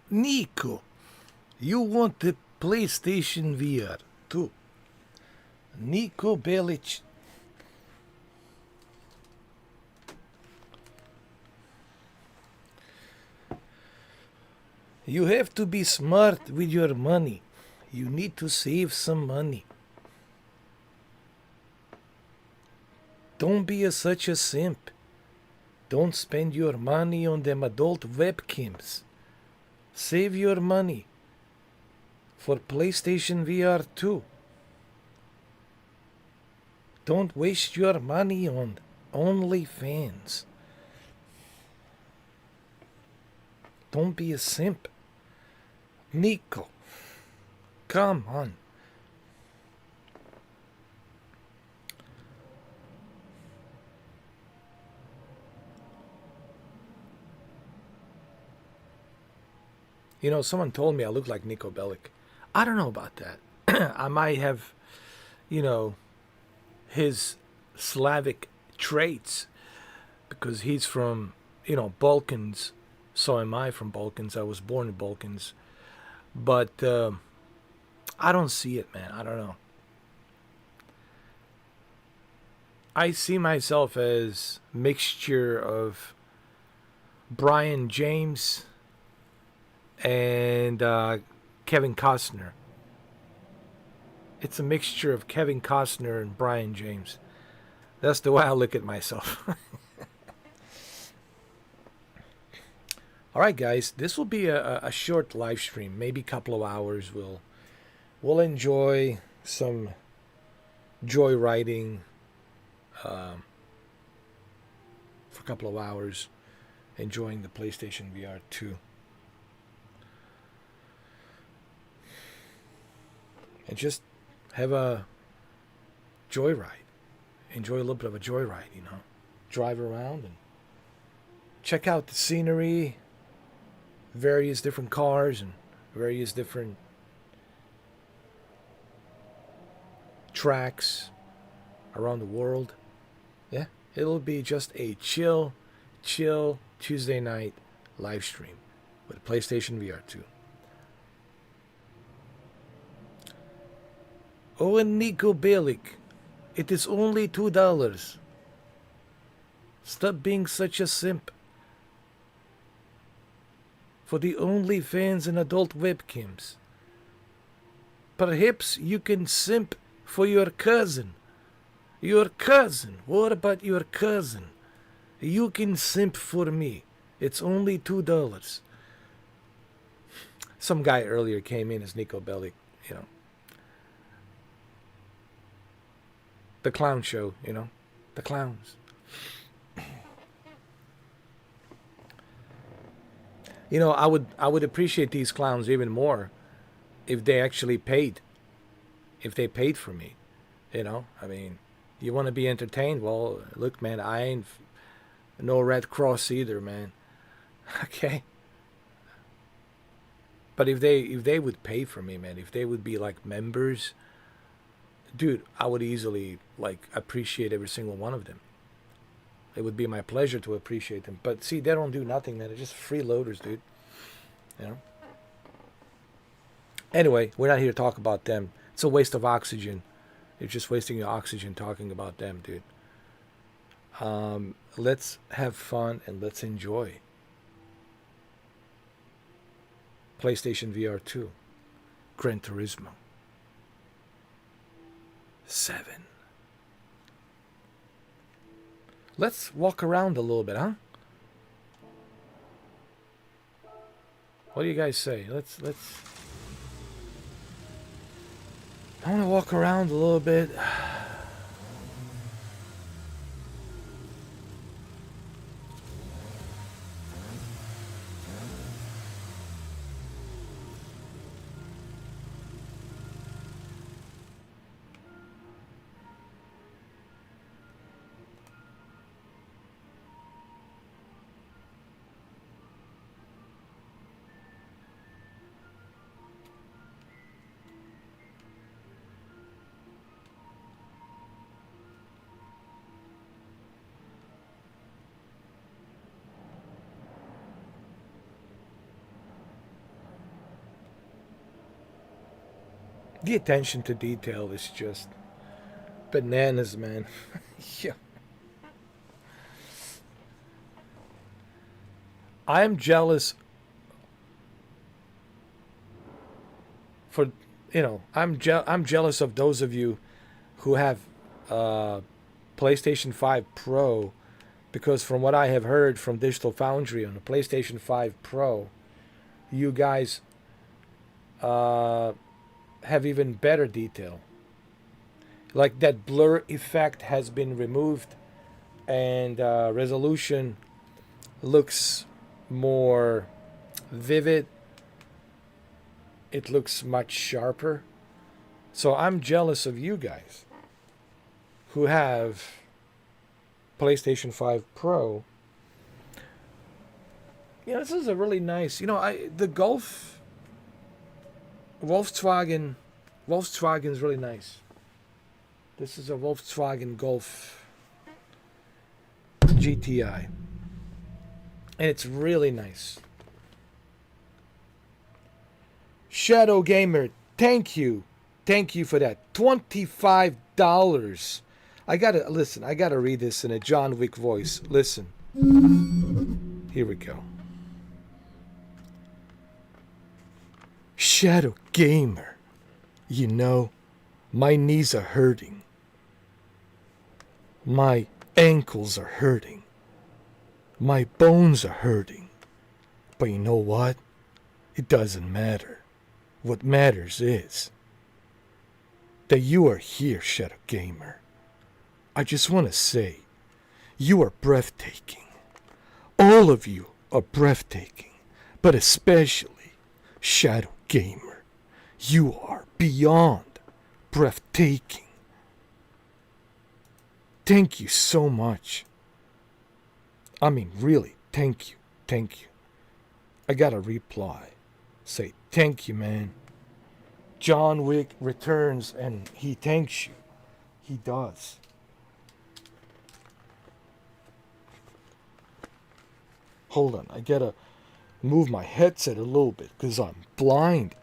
Nico, you want the PlayStation VR too. Nico Bellic. You have to be smart with your money. You need to save some money. Don't be such a simp. Don't spend your money on them adult webcams. Save your money for PlayStation VR 2. Don't waste your money on OnlyFans. Don't be a simp. Nico, come on. You know, someone told me I look like Nico Bellic. I don't know about that. I might have, you know, his Slavic traits because he's from, Balkans. So am I from Balkans. I was born in Balkans. But I don't see it, man. I don't know. I see myself as mixture of Brian James and Kevin Costner. It's a mixture of Kevin Costner and Brian James. That's the way I look at myself. All right, guys, this will be a short live stream, maybe a couple of hours. We'll enjoy some joyriding for a couple of hours, enjoying the PlayStation VR 2. And just have a joyride. Enjoy a little bit of a joyride, Drive around and check out the scenery, various different cars and various different tracks around the world. Yeah, it'll be just a chill Tuesday night live stream with PlayStation VR 2. Oh, and Nico Bellic, it is only $2. Stop being such a simp. For the OnlyFans and adult webcams. Perhaps you can simp for your cousin. Your cousin. What about your cousin? You can simp for me. It's only $2. Some guy earlier came in as Nico Bellic, The clown show, The clowns. I would appreciate these clowns even more if they actually paid. If they paid for me, I mean, you want to be entertained? Well, look, man, I ain't no Red Cross either, man. Okay. But if they would pay for me, man, if they would be like members, dude, I would easily appreciate every single one of them. It would be my pleasure to appreciate them. But see, they don't do nothing, man. They're just freeloaders, dude. Anyway, we're not here to talk about them. It's a waste of oxygen. You're just wasting your oxygen talking about them, dude. Let's have fun and let's enjoy PlayStation VR 2, Gran Turismo 7. Let's walk around a little bit, huh? What do you guys say? Let's I want to walk around a little bit. The attention to detail is just bananas, man. Yeah. I'm jealous for I'm jealous of those of you who have uh, PlayStation 5 Pro, because from what I have heard from Digital Foundry on the PlayStation 5 Pro, you guys uh, have even better detail. Like that blur effect has been removed, and resolution looks more vivid. It looks much sharper. So I'm jealous of you guys who have PlayStation 5 Pro. This is a really nice. The Golf Volkswagen is really nice. This is a Volkswagen Golf GTI, and it's really nice. Shadow Gamer, thank you for that. $25. I gotta read this in a John Wick voice. Listen. Here we go. Shadow Gamer, my knees are hurting. My ankles are hurting. My bones are hurting. But you know what? It doesn't matter. What matters is that you are here, Shadow Gamer. I just want to say, you are breathtaking. All of you are breathtaking, but especially Shadow Gamer. You are beyond breathtaking. Thank you so much. I mean, really, thank you. I gotta reply. Say, thank you, man. John Wick returns and he thanks you. He does. Hold on, I gotta move my headset a little bit because I'm blind.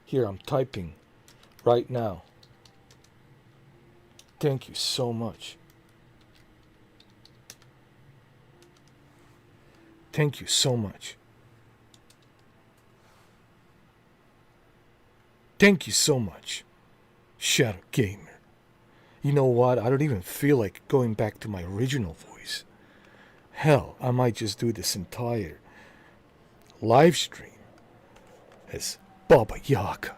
Here, I'm typing right now. Thank you so much. Thank you so much. Thank you so much, Shadow Gamer. You know what? I don't even feel like going back to my original voice. Hell, I might just do this entire live stream as Baba Yaga.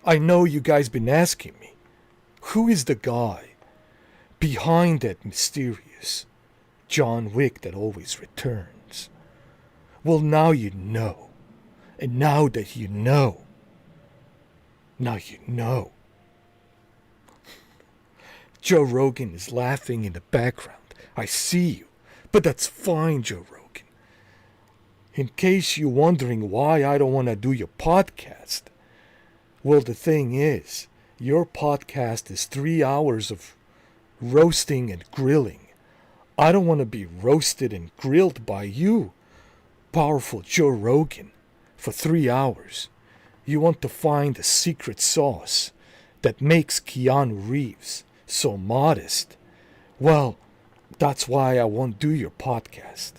I know you guys been asking me, who is the guy behind that mysterious John Wick that always returns? Well, now you know. And now that you know, now you know. Joe Rogan is laughing in the background. I see you. But that's fine, Joe Rogan. In case you're wondering why I don't want to do your podcast, well, the thing is, your podcast is 3 hours of roasting and grilling. I don't want to be roasted and grilled by you, powerful Joe Rogan, for 3 hours. You want to find the secret sauce that makes Keanu Reeves so modest. Well, that's why I won't do your podcast.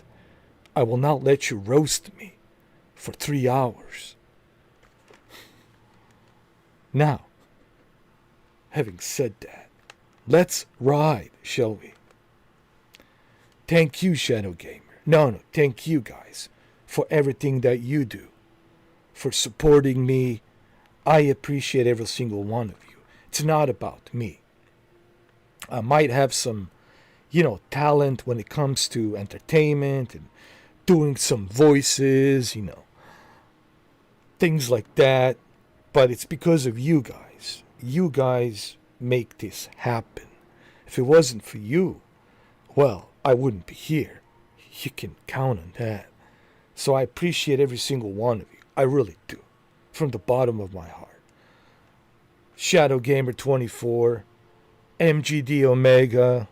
I will not let you roast me for 3 hours. Now, having said that, let's ride, shall we? Thank you, Shadow Gamer. No, thank you guys for everything that you do, for supporting me. I appreciate every single one of you. It's not about me. I might have some, talent when it comes to entertainment and doing some voices, things like that. But it's because of you guys. You guys make this happen. If it wasn't for you, well, I wouldn't be here. You can count on that. So I appreciate every single one of you. I really do. From the bottom of my heart. Shadow Gamer 24, MGD Omega,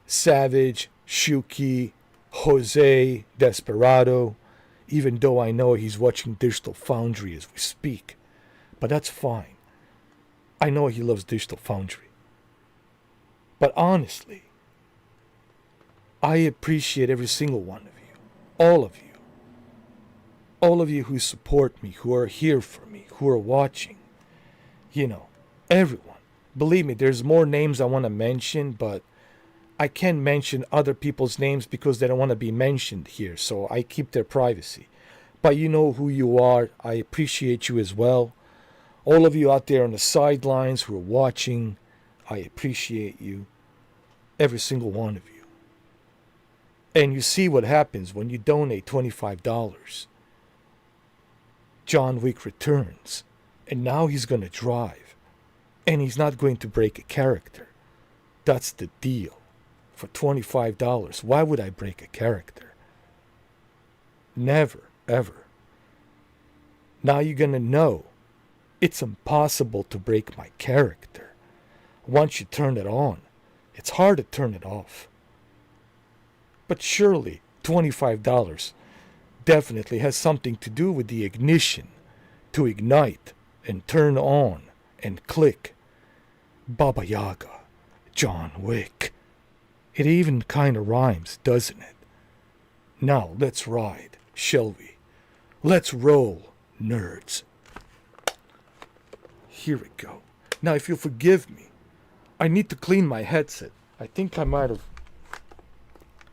Savage, Shuki, Jose Desperado, even though I know he's watching Digital Foundry as we speak. But that's fine. I know he loves Digital Foundry. But honestly, I appreciate every single one of you. All of you. All of you who support me, who are here for me, who are watching. You know, everyone. Believe me, there's more names I want to mention, but I can't mention other people's names because they don't want to be mentioned here, so I keep their privacy. But you know who you are. I appreciate you as well. All of you out there on the sidelines who are watching, I appreciate you. Every single one of you. And you see what happens when you donate $25. John Wick returns, and now he's going to drive, and he's not going to break a character. That's the deal. For $25, why would I break a character? Never, ever. Now you're going to know it's impossible to break my character. Once you turn it on, it's hard to turn it off. But surely $25 definitely has something to do with the ignition to ignite and turn on and click. Baba Yaga, John Wick. It even kind of rhymes, doesn't it? Now let's ride, shall we? Let's roll, nerds. Here we go. Now if you'll forgive me, I need to clean my headset. I think I might have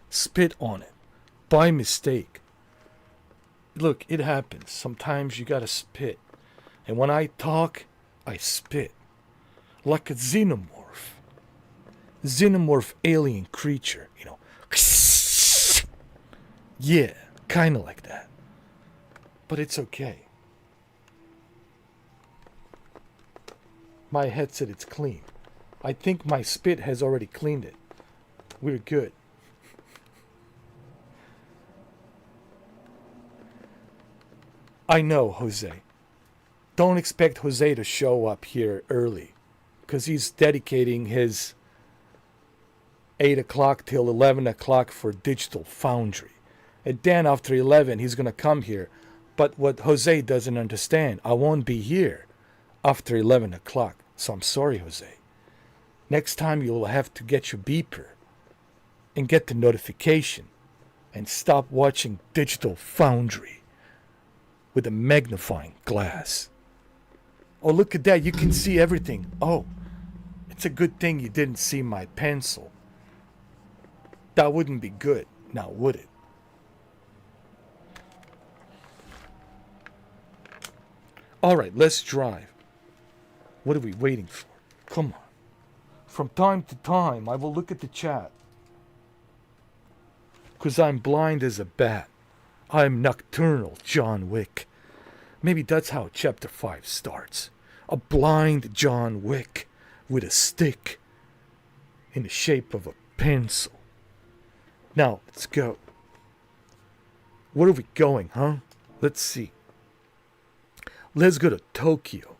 spit on it by mistake. Look, it happens. Sometimes you gotta spit. And when I talk, I spit. Like a xenomorph. Xenomorph alien creature, you know. Yeah, kinda like that. But it's okay. My headset, it's clean. I think my spit has already cleaned it. We're good. I know, Jose. Don't expect Jose to show up here early, because he's dedicating his 8 o'clock till 11 o'clock for Digital Foundry. And then after 11, he's going to come here. But what Jose doesn't understand, I won't be here after 11 o'clock. So I'm sorry, Jose. Next time you'll have to get your beeper and get the notification and stop watching Digital Foundry with a magnifying glass. Oh, look at that. You can see everything. Oh, it's a good thing you didn't see my pencil. That wouldn't be good, now would it? Alright, let's drive. What are we waiting for? Come on. From time to time, I will look at the chat. Because I'm blind as a bat. I'm nocturnal John Wick. Maybe that's how Chapter 5 starts. A blind John Wick with a stick in the shape of a pencil. Now, let's go. Where are we going, huh? Let's see. Let's go to Tokyo.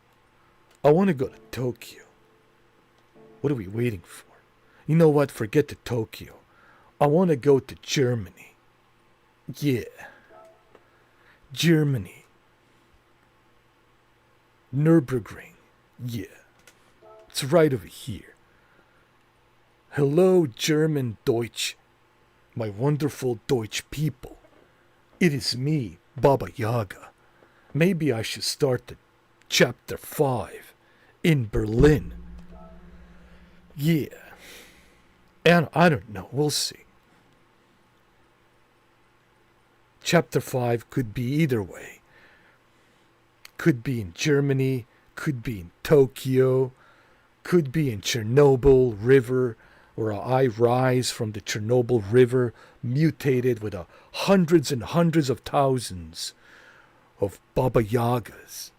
I want to go to Tokyo. What are we waiting for? You know what? Forget the Tokyo. I want to go to Germany. Yeah. Germany. Nürburgring. Yeah. It's right over here. Hello, German Deutsch. My wonderful Deutsch people. It is me, Baba Yaga. Maybe I should start the Chapter 5 in Berlin. Yeah. And I don't know. We'll see. Chapter 5 could be either way. Could be in Germany. Could be in Tokyo. Could be in Chernobyl River, where I rise from the Chernobyl River, mutated with hundreds and hundreds of thousands of Baba Yagas.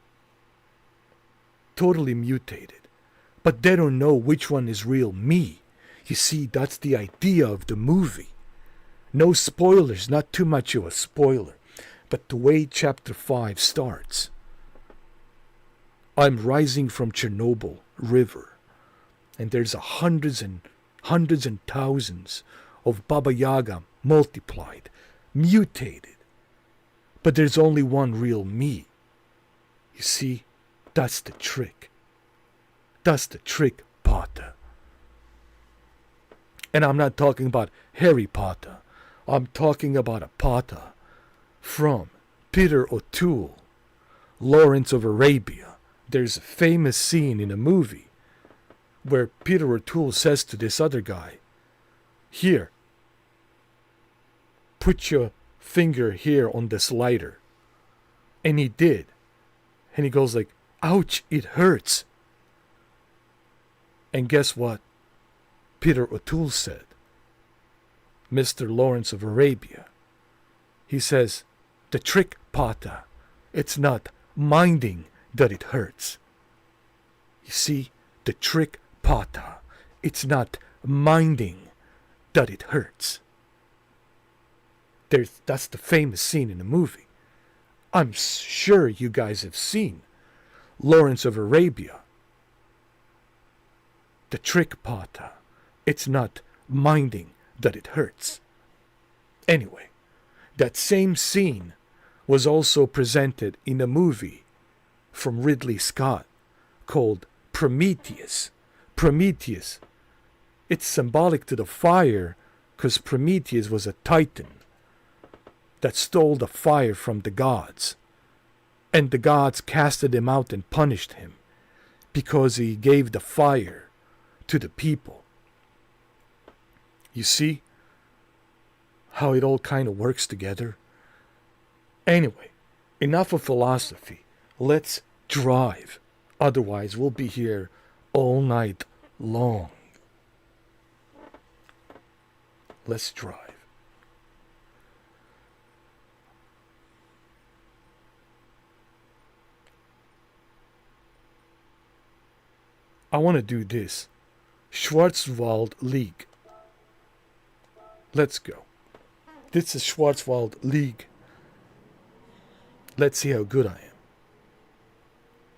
Totally mutated. But they don't know which one is real me. You see, that's the idea of the movie. No spoilers, not too much of a spoiler. But the way Chapter 5 starts. I'm rising from Chernobyl River. And there's hundreds and thousands of Baba Yaga multiplied, mutated. But there's only one real me. You see, that's the trick. That's the trick, Potter. And I'm not talking about Harry Potter. I'm talking about a Potter from Peter O'Toole, Lawrence of Arabia. There's a famous scene in a movie where Peter O'Toole says to this other guy, here, put your finger here on this lighter. And he did. And he goes like, ouch, it hurts. And guess what Peter O'Toole said? Mr. Lawrence of Arabia. He says, the trick, Potter, it's not minding that it hurts. You see, the trick, Potter, it's not minding that it hurts. That's the famous scene in the movie. I'm sure you guys have seen Lawrence of Arabia. The trick, Potter, it's not minding that it hurts. Anyway, that same scene was also presented in a movie from Ridley Scott called Prometheus. Prometheus. It's symbolic to the fire because Prometheus was a titan that stole the fire from the gods. And the gods casted him out and punished him because he gave the fire to the people. You see how it all kind of works together? Anyway, enough of philosophy. Let's drive. Otherwise, we'll be here all night long. Let's drive. I want to do this. Schwarzwald League. Let's go. This is Schwarzwald League. Let's see how good I am.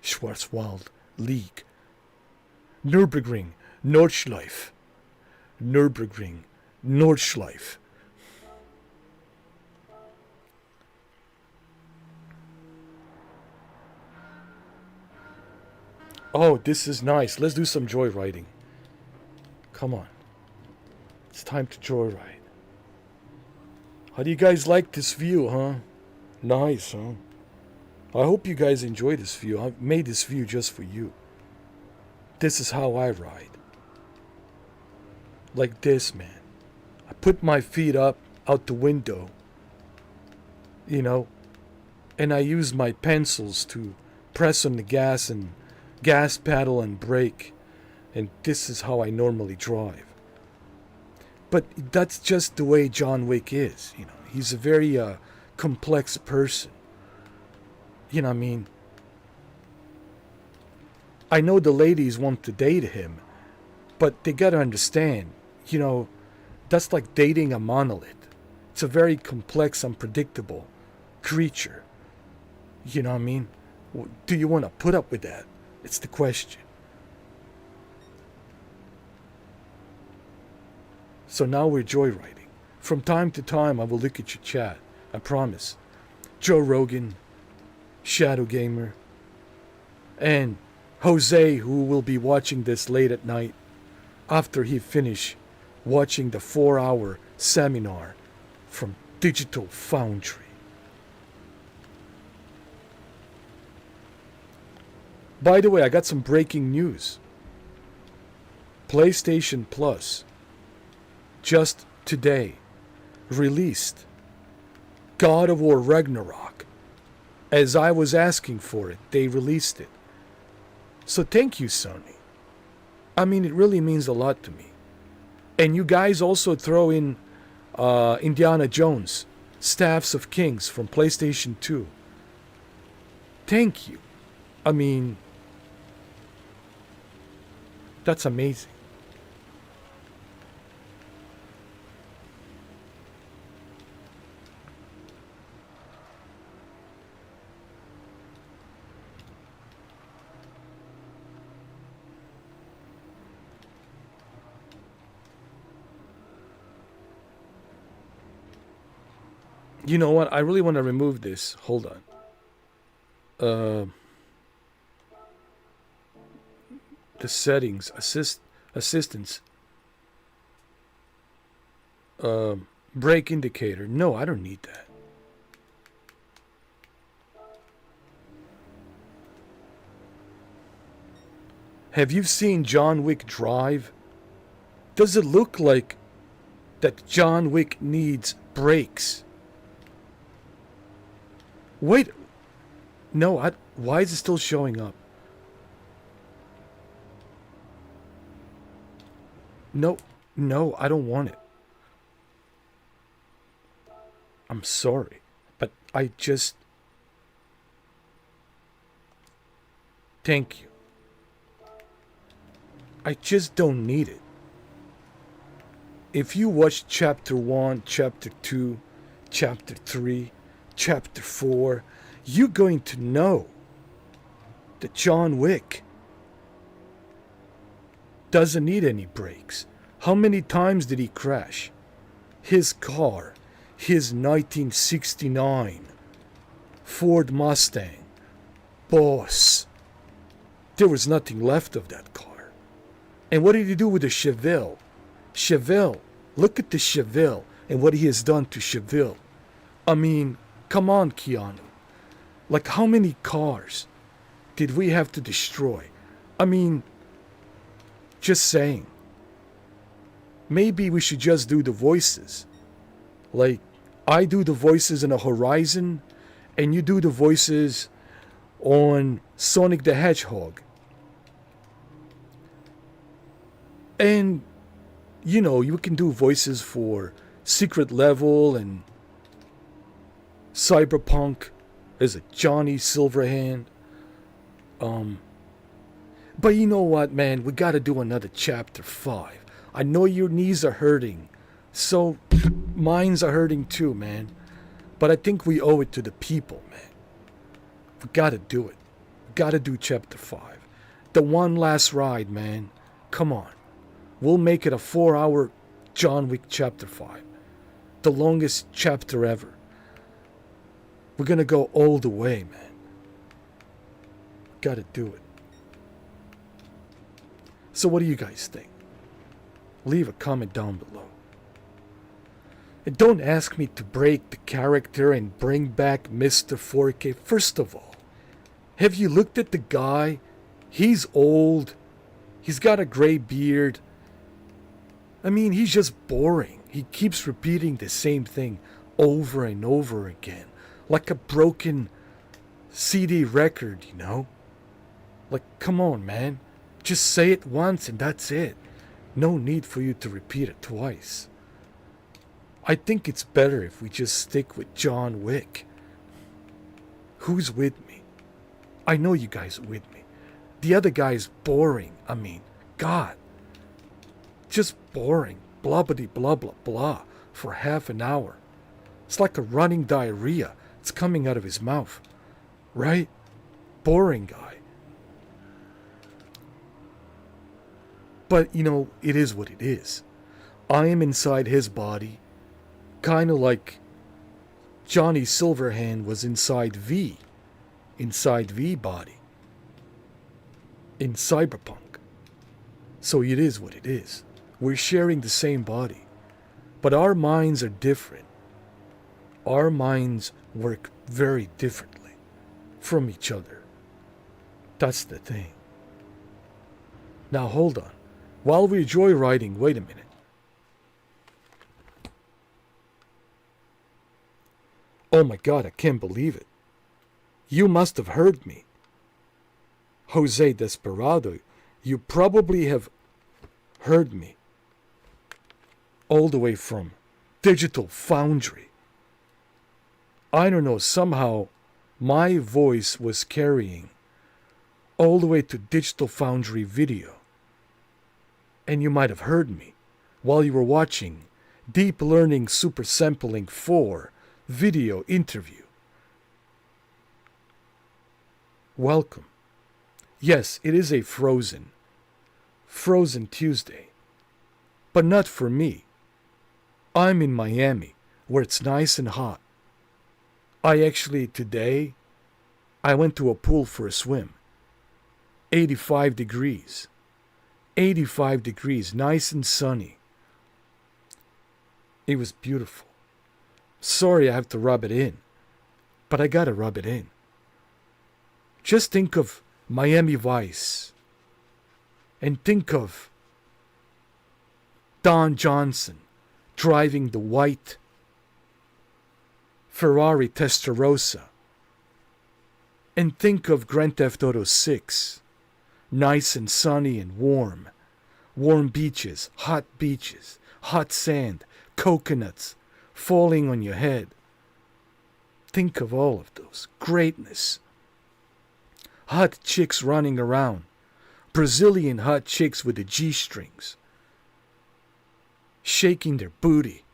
Schwarzwald League. Nürburgring, Nordschleife. Nürburgring, Nordschleife. Oh, this is nice. Let's do some joyriding. Come on. It's time to joyride. How do you guys like this view, huh? Nice, huh? I hope you guys enjoy this view. I've made this view just for you. This is how I ride. Like this, man. I put my feet up out the window, you know, and I use my pencils to press on the gas pedal and brake. And this is how I normally drive. But that's just the way John Wick is, you know. He's a very complex person. You know what I mean? I know the ladies want to date him, but they gotta understand, you know, that's like dating a monolith. It's a very complex, unpredictable creature. You know what I mean? Do you want to put up with that? It's the question. So now we're joyriding. From time to time, I will look at your chat. I promise. Joe Rogan, Shadow Gamer, and Jose, who will be watching this late at night after he finish watching the 4-hour seminar from Digital Foundry. By the way, I got some breaking news. PlayStation Plus just today released God of War Ragnarok. As I was asking for it, they released it. So thank you, Sony. I mean, it really means a lot to me. And you guys also throw in Indiana Jones, Staffs of Kings from PlayStation 2. Thank you. I mean, that's amazing. You know what? I really want to remove this. Hold on. Uh, the settings, assistance, brake indicator. No, I don't need that. Have you seen John Wick Drive? Does it look like that John Wick needs brakes? Wait, no, why is it still showing up? No, no, I don't want it. I'm sorry, but I just... Thank you. I just don't need it. If you watch chapter 1, chapter 2, chapter 3, chapter 4, you're going to know that John Wick doesn't need any brakes. How many times did he crash? His car, his 1969 Ford Mustang, Boss. There was nothing left of that car. And what did he do with the Chevelle? Chevelle. Look at the Chevelle and what he has done to Chevelle. I mean, come on, Keanu. Like, how many cars did we have to destroy? I mean, just saying. Maybe we should just do the voices. Like, I do the voices in a Horizon, and you do the voices on Sonic the Hedgehog. And, you know, you can do voices for Secret Level and Cyberpunk as a Johnny Silverhand. But you know what, man? We gotta do another chapter 5. I know your knees are hurting. So, mine's are hurting too, man. But I think we owe it to the people, man. We gotta do it. We gotta do chapter 5. The one last ride, man. Come on. We'll make it a 4-hour John Wick chapter 5. The longest chapter ever. We're gonna go all the way, man. Gotta do it. So what do you guys think? Leave a comment down below. And don't ask me to break the character and bring back Mr. 4K. First of all, have you looked at the guy? He's old. He's got a gray beard. I mean, he's just boring. He keeps repeating the same thing over and over again. Like a broken CD record, you know? Like, come on, man. Just say it once and that's it. No need for you to repeat it twice. I think it's better if we just stick with John Wick. Who's with me? I know you guys are with me. The other guy's boring. I mean, God. Just boring. Blah-blah blah blah blah for half an hour. It's like a running diarrhea. It's coming out of his mouth. Right? Boring guy. But, you know, it is what it is. I am inside his body. Kind of like Johnny Silverhand was inside V. Inside V body. In Cyberpunk. So it is what it is. We're sharing the same body. But our minds are different. Our minds work very differently from each other. That's the thing. Now hold on. While we're joyriding, wait a minute. Oh my God, I can't believe it. You must have heard me. Jose Desperado, you probably have heard me. All the way from Digital Foundry. I don't know, somehow my voice was carrying all the way to Digital Foundry video. And you might have heard me while you were watching Deep Learning Super Sampling 4 video interview. Welcome. Yes, it is a Frozen Tuesday. But not for me. I'm in Miami, where it's nice and hot. I actually, today, I went to a pool for a swim. 85 degrees. 85 degrees, nice and sunny. It was beautiful. Sorry I have to rub it in, but I gotta rub it in. Just think of Miami Vice, and think of Don Johnson driving the white Ferrari Testarossa, and think of Grand Theft Auto 6, nice and sunny and warm. Warm beaches, hot sand, coconuts falling on your head. Think of all of those. Greatness. Hot chicks running around. Brazilian hot chicks with the G-strings, shaking their booty.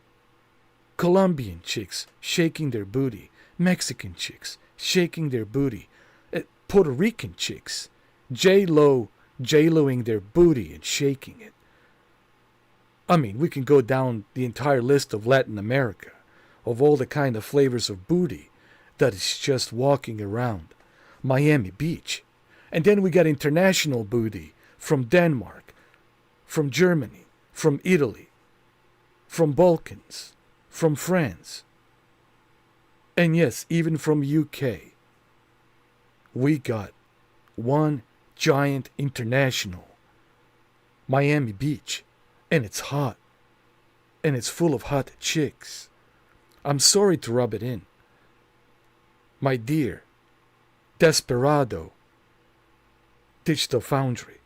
Colombian chicks shaking their booty. Mexican chicks shaking their booty. Puerto Rican chicks J-Loing their booty and shaking it. I mean, we can go down the entire list of Latin America, of all the kind of flavors of booty that is just walking around. Miami Beach. And then we got international booty from Denmark, from Germany, from Italy, from Balkans, from France. And yes, even from UK. We got one giant international Miami Beach, and it's hot, and it's full of hot chicks. I'm sorry to rub it in. My dear Desperado Digital Foundry.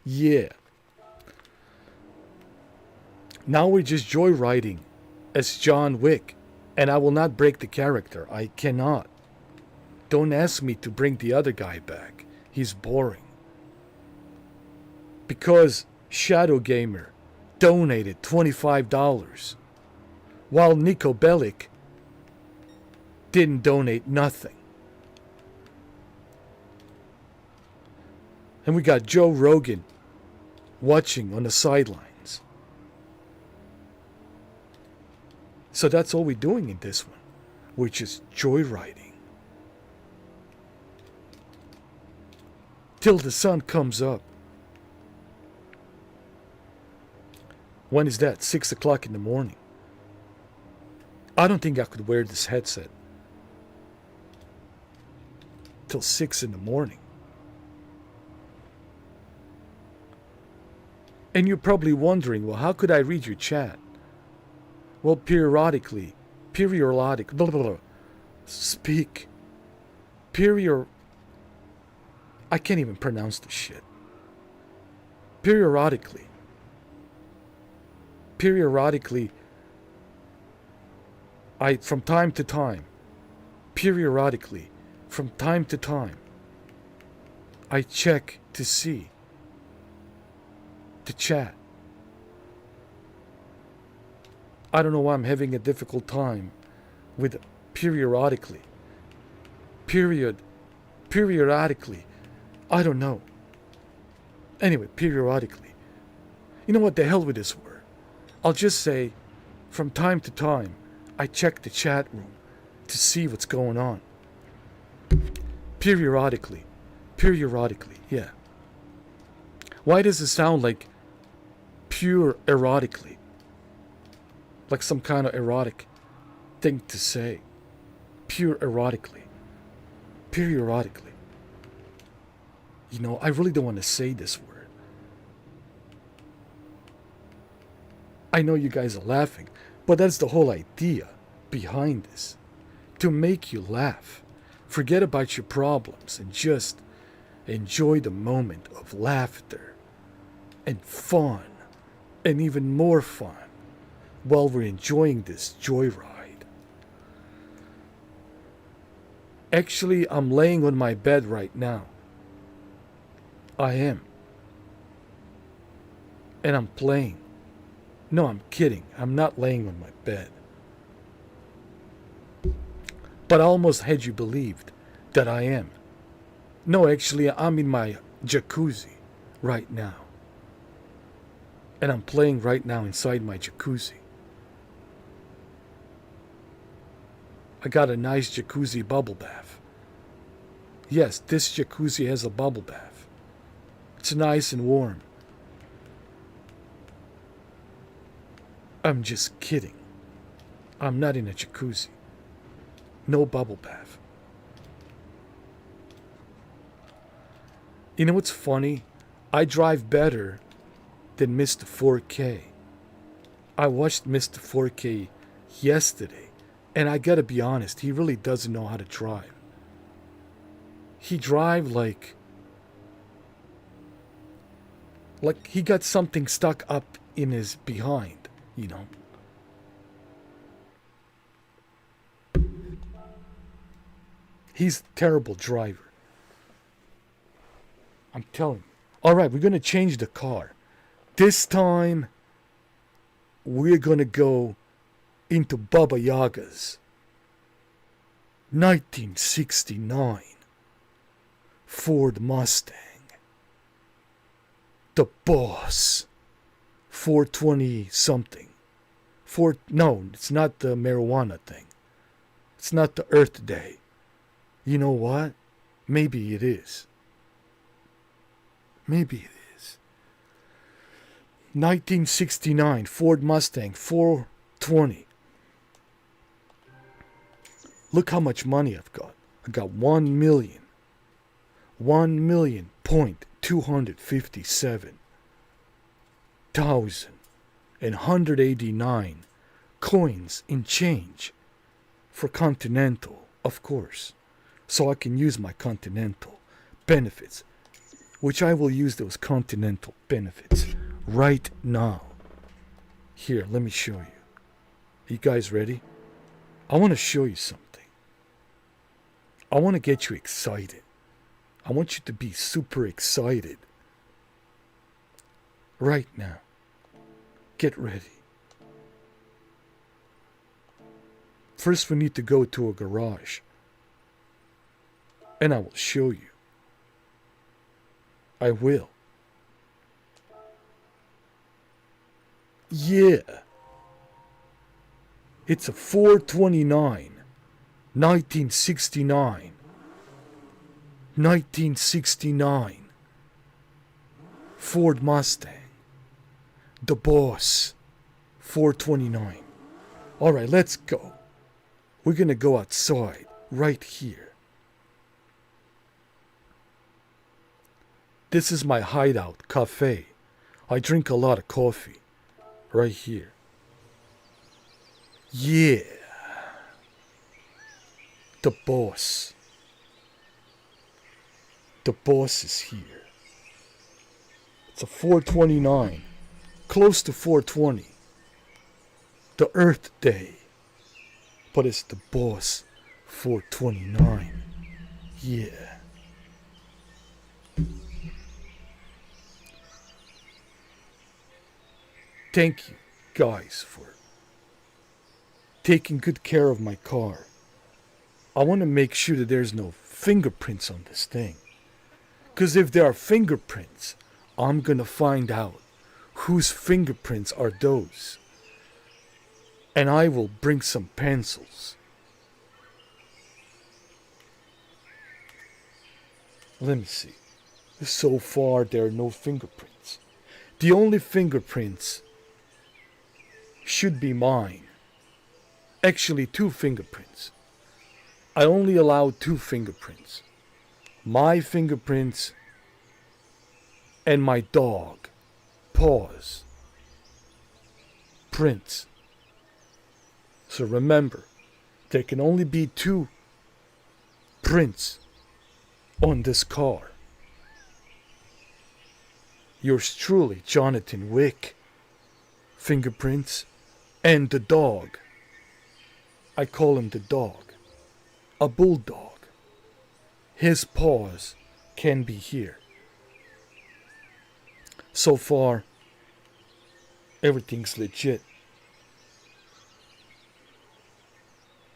Yeah. Now we're just joyriding as John Wick, and I will not break the character. I cannot. Don't ask me to bring the other guy back. He's boring. Because Shadow Gamer donated $25, while Nico Bellic didn't donate nothing. And we got Joe Rogan watching on the sidelines. So that's all we're doing in this one. We're just joyriding. Till the sun comes up. When is that? 6 o'clock in the morning. I don't think I could wear this headset till 6 in the morning. And you're probably wondering, well, how could I read your chat? Well, periodically, speak, I can't even pronounce this shit. Periodically, from time to time, I check to see the chat. I don't know why I'm having a difficult time with periodically. Periodically. I don't know. Anyway, periodically. You know what, the hell with this word. I'll just say, from time to time, I check the chat room to see what's going on. Periodically, yeah. Why does it sound like pure erotically? Like some kind of erotic thing to say. Pure erotically. Periodically. You know, I really don't want to say this word. I know you guys are laughing, but that's the whole idea behind this. To make you laugh. Forget about your problems and just enjoy the moment of laughter and fun and even more fun while we're enjoying this joyride. Actually, I'm laying on my bed right now. I am. And I'm playing. No, I'm kidding. I'm not laying on my bed. But I almost had you believed that I am. No, actually, I'm in my jacuzzi right now. And I'm playing right now inside my jacuzzi. I got a nice jacuzzi bubble bath. Yes, this jacuzzi has a bubble bath. It's nice and warm. I'm just kidding. I'm not in a jacuzzi. No bubble bath. You know what's funny? I drive better than Mr. 4K. I watched Mr. 4K yesterday, and I gotta be honest, he really doesn't know how to drive. He drive like he got something stuck up in his behind, you know. He's a terrible driver. I'm telling you. Alright, we're gonna change the car. This time we're gonna go into Baba Yaga's 1969 Ford Mustang. The Boss 420 something. No, it's not the marijuana thing. It's not the Earth Day. You know what? Maybe it is. Maybe it is. 1969 Ford Mustang 420. Look how much money I've got. I got 1 million. 1,257,189 coins in change for Continental, of course. So I can use my Continental benefits, which I will use those Continental benefits right now. Here, let me show you. You guys ready? I want to show you something. I want to get you excited. I want you to be super excited. Right now. Get ready. First, we need to go to a garage. And I will show you. I will. Yeah. It's a 429. 1969. 1969. Ford Mustang. The Boss. 429. Alright, let's go. We're gonna go outside. Right here. This is my hideout cafe. I drink a lot of coffee. Right here. Yeah. The Boss. The Boss is here. It's a 429. Close to 420. The Earth Day. But it's the Boss 429. Yeah. Thank you, guys, for taking good care of my car. I want to make sure that there's no fingerprints on this thing. Because if there are fingerprints, I'm going to find out whose fingerprints are those. And I will bring some pencils. Let me see. So far, there are no fingerprints. The only fingerprints should be mine. Actually, 2 fingerprints. I only allowed 2 fingerprints. My fingerprints and my dog. Paws. Prints. So remember, there can only be 2 prints on this car. Yours truly, Jonathan Wick. Fingerprints. And the dog. I call him the dog. A bulldog. His paws can be here. So far, everything's legit.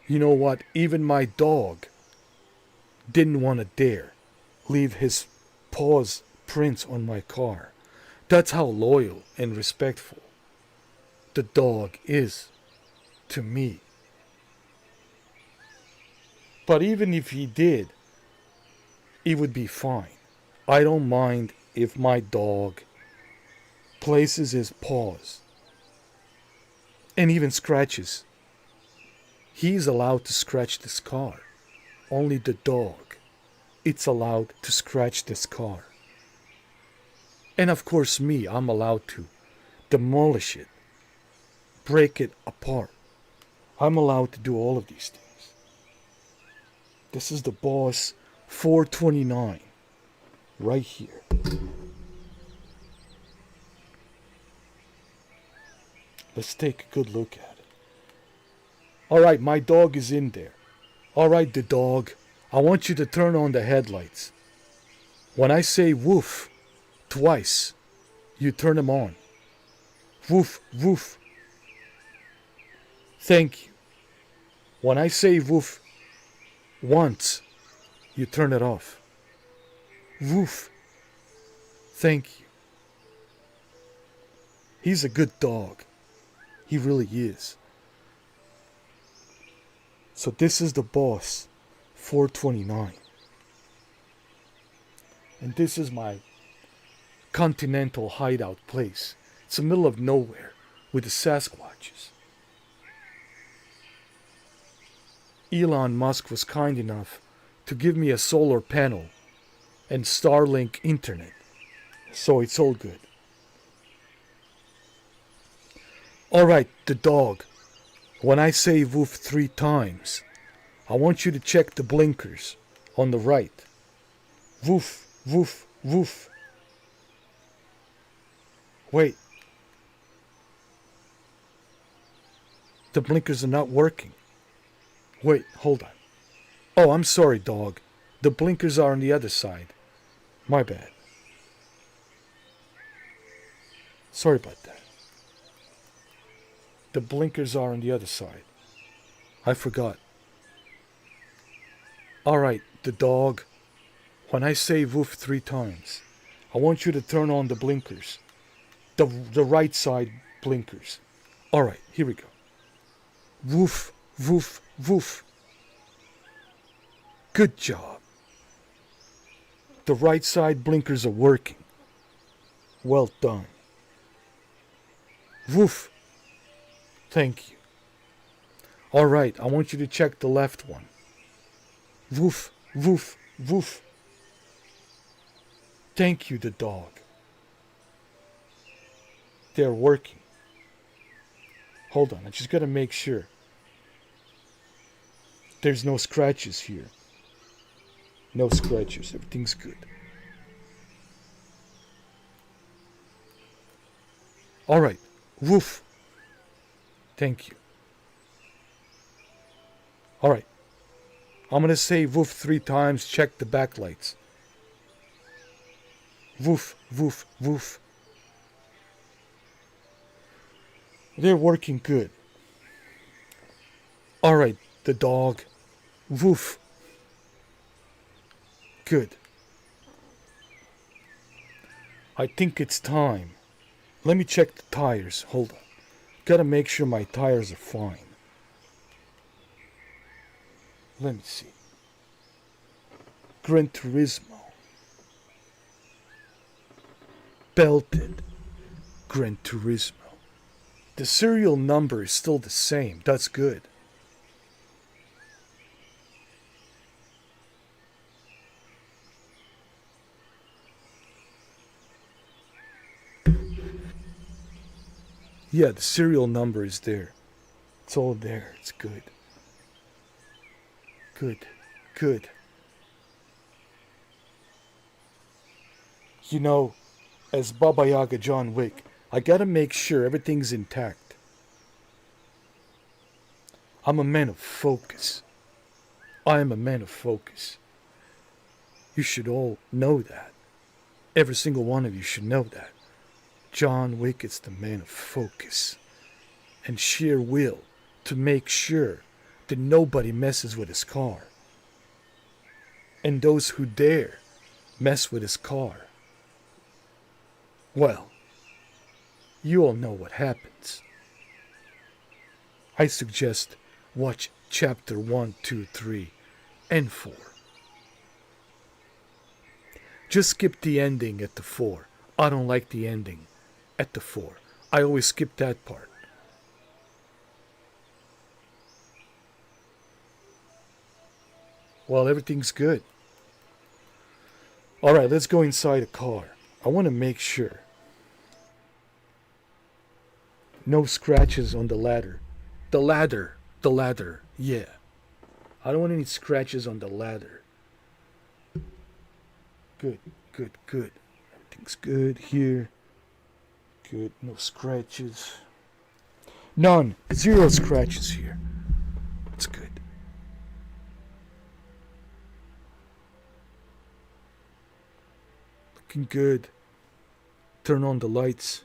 You know what? Even my dog didn't want to dare leave his paws prints on my car That's how loyal and respectful the dog is to me. But even if he did, it would be fine. I don't mind if my dog places his paws and even scratches. He's allowed to scratch this car. Only the dog, it's allowed to scratch this car. And of course me, I'm allowed to demolish it, break it apart. I'm allowed to do all of these things. This is the Boss 429 right here. Let's take a good look at it. Alright, my dog is in there. Alright, the dog, I want you to turn on the headlights. When I say woof twice, you turn them on. Woof, woof. Thank you. When I say woof once, you turn it off. Woof. Thank you. He's a good dog. He really is. So this is the Boss 429. And this is my continental hideout place. It's the middle of nowhere with the Sasquatches. Elon Musk was kind enough to give me a solar panel and Starlink internet. So it's all good. Alright, the dog. When I say woof 3 times, I want you to check the blinkers on the right. Woof, woof, woof. Wait. The blinkers are not working. Wait, hold on. Oh, I'm sorry, dog. The blinkers are on the other side. My bad. Sorry about that. The blinkers are on the other side. I forgot. Alright, the dog. When I say woof 3 times, I want you to turn on the blinkers. The right side blinkers. Alright, here we go. Woof, woof, woof. Good job. The right side blinkers are working. Well done. Woof. Thank you. Alright, I want you to check the left one. Woof, woof, woof. Thank you, the dog. They're working. Hold on, I just gotta make sure. There's no scratches here. No scratches, everything's good. Alright, woof. Thank you. Alright. I'm gonna say woof 3 times, check the backlights. Woof, woof, woof. They're working good. Alright, the dog. Woof. Good. I think it's time. Let me check the tires. Hold on. Gotta make sure my tires are fine. Let me see. Gran Turismo. Belted Gran Turismo. The serial number is still the same. That's good. Yeah, the serial number is there. It's all there. It's good. Good. Good. You know, as Baba Yaga John Wick, I gotta make sure everything's intact. I'm a man of focus. I am a man of focus. You should all know that. Every single one of you should know that. John Wick is the man of focus and sheer will to make sure that nobody messes with his car. And those who dare mess with his car, well, you all know what happens. I suggest watch chapter 1, 2, 3, and 4. Just skip the ending at the 4. I don't like the ending at the 4. I always skip that part. Well, everything's good. Alright, let's go inside the car. I want to make sure. No scratches on the ladder. The ladder, yeah. I don't want any scratches on the ladder. Good. Everything's good here. Good, no scratches. None, 0 scratches here. That's good. Looking good. Turn on the lights.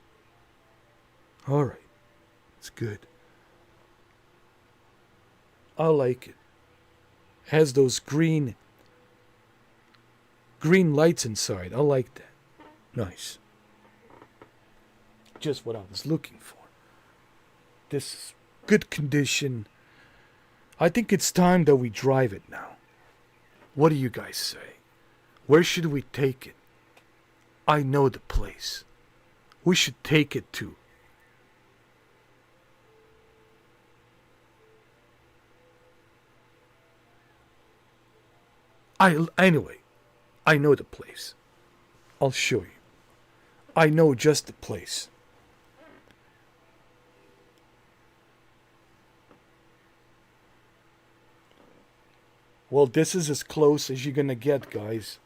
Alright, it's good. I like it. Has those green lights inside. I like that. Nice. Just what I was looking for. This is good condition. I think it's time that we drive it now. What do you guys say? Where should we take it? I know the place. We should take it to. Anyway, I know the place. I'll show you. I know just the place. Well, this is as close as you're gonna get, guys.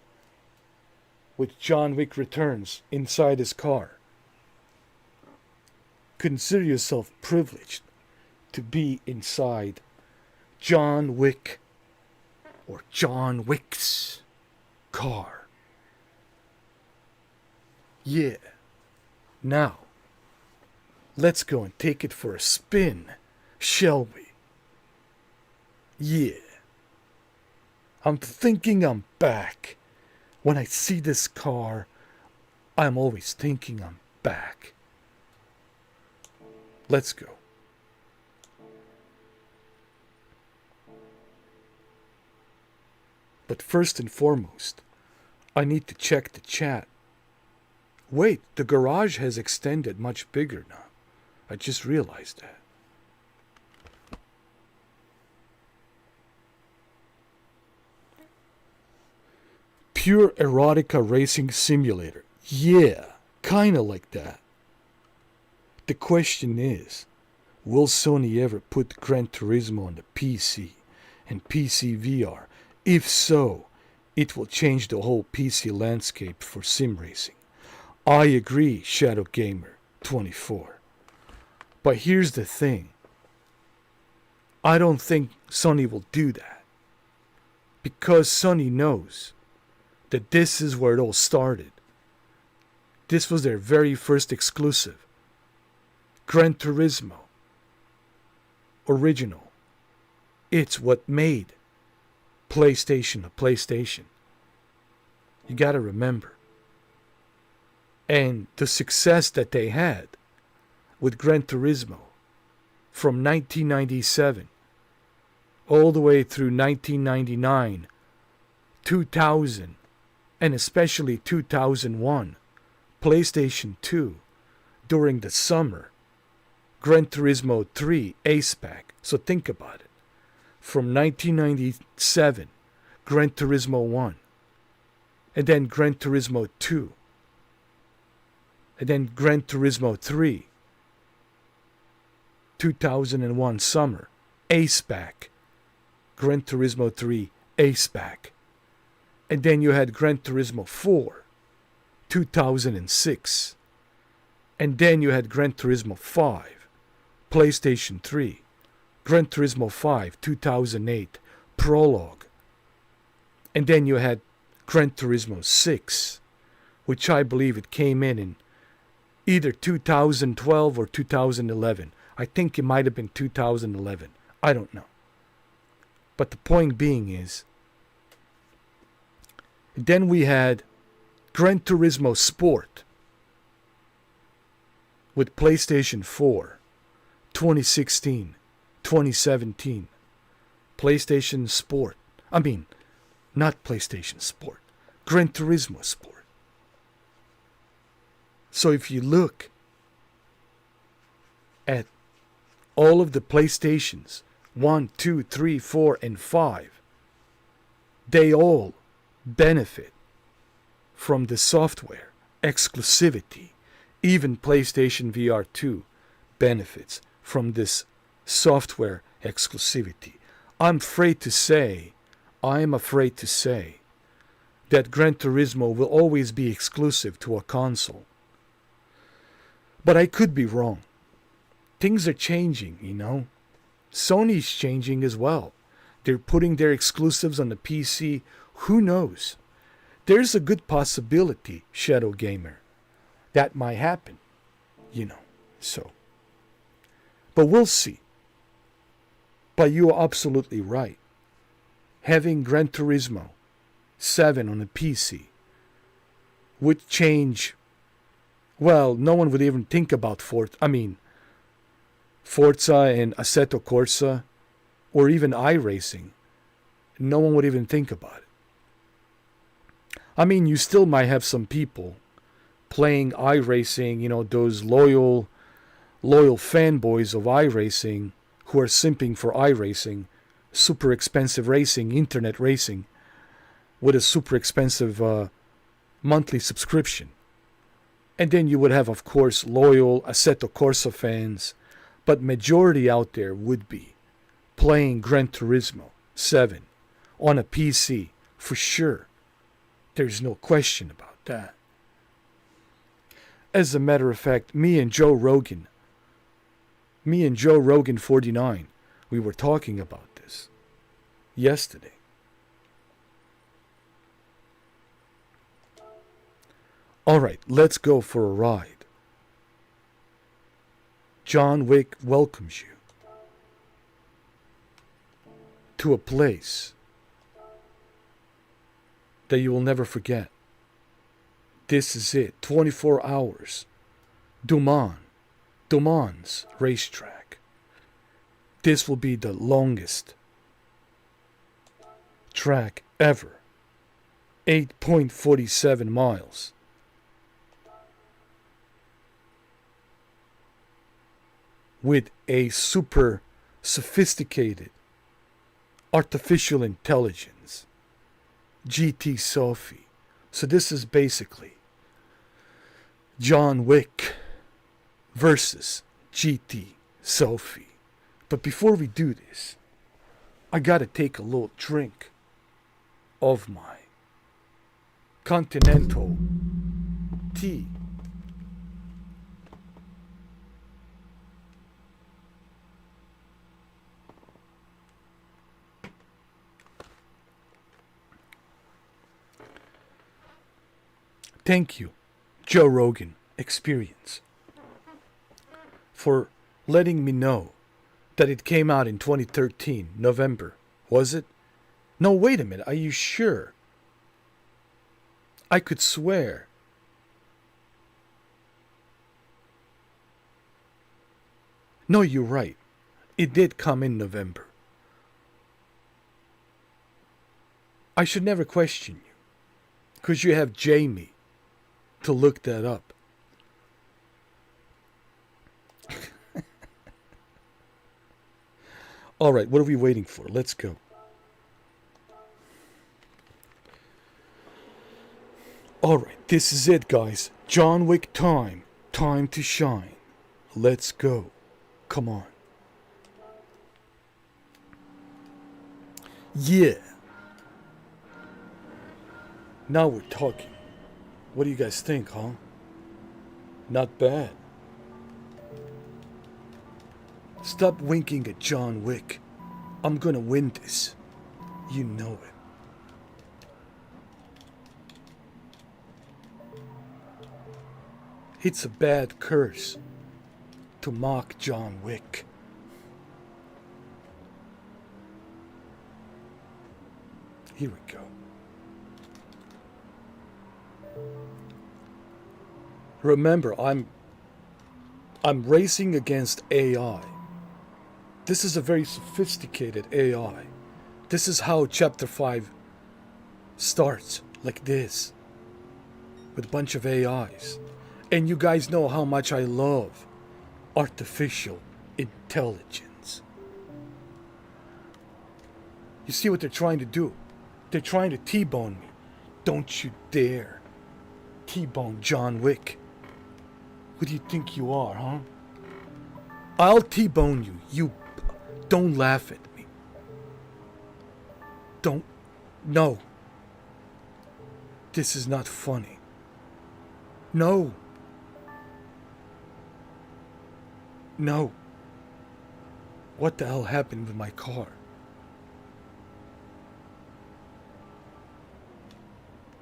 With John Wick Returns inside his car. Consider yourself privileged to be inside John Wick or John Wick's car. Yeah. Now, let's go and take it for a spin, shall we? Yeah. I'm thinking I'm back. When I see this car, I'm always thinking I'm back. Let's go. But first and foremost, I need to check the chat. Wait, the garage has extended much bigger now. I just realized that. Pure erotica racing simulator. Yeah, kinda like that. The question is, will Sony ever put Gran Turismo on the PC and PC VR? If so, it will change the whole PC landscape for sim racing. I agree, Shadow Gamer 24. But here's the thing. I don't think Sony will do that. Because Sony knows that this is where it all started. This was their very first exclusive. Gran Turismo. Original. It's what made PlayStation a PlayStation. You gotta remember. And the success that they had with Gran Turismo from 1997 all the way through 1999, 2000, and especially 2001, PlayStation 2, during the summer, Gran Turismo 3 Ace Pack. So think about it. From 1997, Gran Turismo 1, and then Gran Turismo 2, and then Gran Turismo 3, 2001 summer, Ace Pack, Gran Turismo 3 Ace Pack. And then you had Gran Turismo 4, 2006. And then you had Gran Turismo 5, PlayStation 3, Gran Turismo 5, 2008, Prologue. And then you had Gran Turismo 6, which I believe it came in either 2012 or 2011. I think it might have been 2011. I don't know. But the point being is, then we had Gran Turismo Sport. with PlayStation 4, 2016, 2017, PlayStation Sport. I mean, not PlayStation Sport, Gran Turismo Sport. So if you look at all of the PlayStations 1, 2, 3, 4, and 5, they all benefit from the software exclusivity. Even PlayStation VR 2 benefits from this software exclusivity. I am afraid to say that Gran Turismo will always be exclusive to a console. But I could be wrong. Things are changing, you know. Sony's changing as well. They're putting their exclusives on the PC. Who knows? There's a good possibility, Shadow Gamer, that might happen, you know. So, but we'll see. But you are absolutely right. Having Gran Turismo 7 on a PC would change. Well, no one would even think about Forza and Assetto Corsa, or even iRacing. No one would even think about it. I mean, you still might have some people playing iRacing, you know, those loyal fanboys of iRacing who are simping for iRacing, super expensive racing, internet racing, with a super expensive monthly subscription. And then you would have, of course, loyal Assetto Corsa fans, but majority out there would be playing Gran Turismo 7 on a PC for sure. There's no question about that. As a matter of fact, me and Joe Rogan 49, we were talking about this yesterday. Alright, let's go for a ride. John Wick welcomes you to a place that you will never forget. This is it. 24 hours. Dumon's racetrack. This will be the longest track ever. 8.47 miles. With a super sophisticated artificial intelligence. GT Sophie. So this is basically John Wick versus GT Sophie. But before we do this, I gotta take a little drink of my Continental tea. Thank you, Joe Rogan Experience, for letting me know that it came out in 2013, November. Was it? No, wait a minute. Are you sure? I could swear. No, you're right. It did come in November. I should never question you, because you have Jamie to look that up. All right, what are we waiting for? Let's go. All right, this is it, guys. John Wick time. Time to shine. Let's go. Come on. Yeah. Now we're talking. What do you guys think, huh? Not bad. Stop winking at John Wick. I'm gonna win this. You know it. It's a bad curse to mock John Wick. Here we go. Remember, I'm I'm racing against AI. This is a very sophisticated AI. This is how Chapter 5 starts, like this, with a bunch of AIs. And you guys know how much I love artificial intelligence. You see what they're trying to do? They're trying to T-bone me. Don't you dare T-bone John Wick. Who do you think you are, huh? I'll T-bone you. You don't laugh at me. Don't. No. This is not funny. No. No. What the hell happened with my car?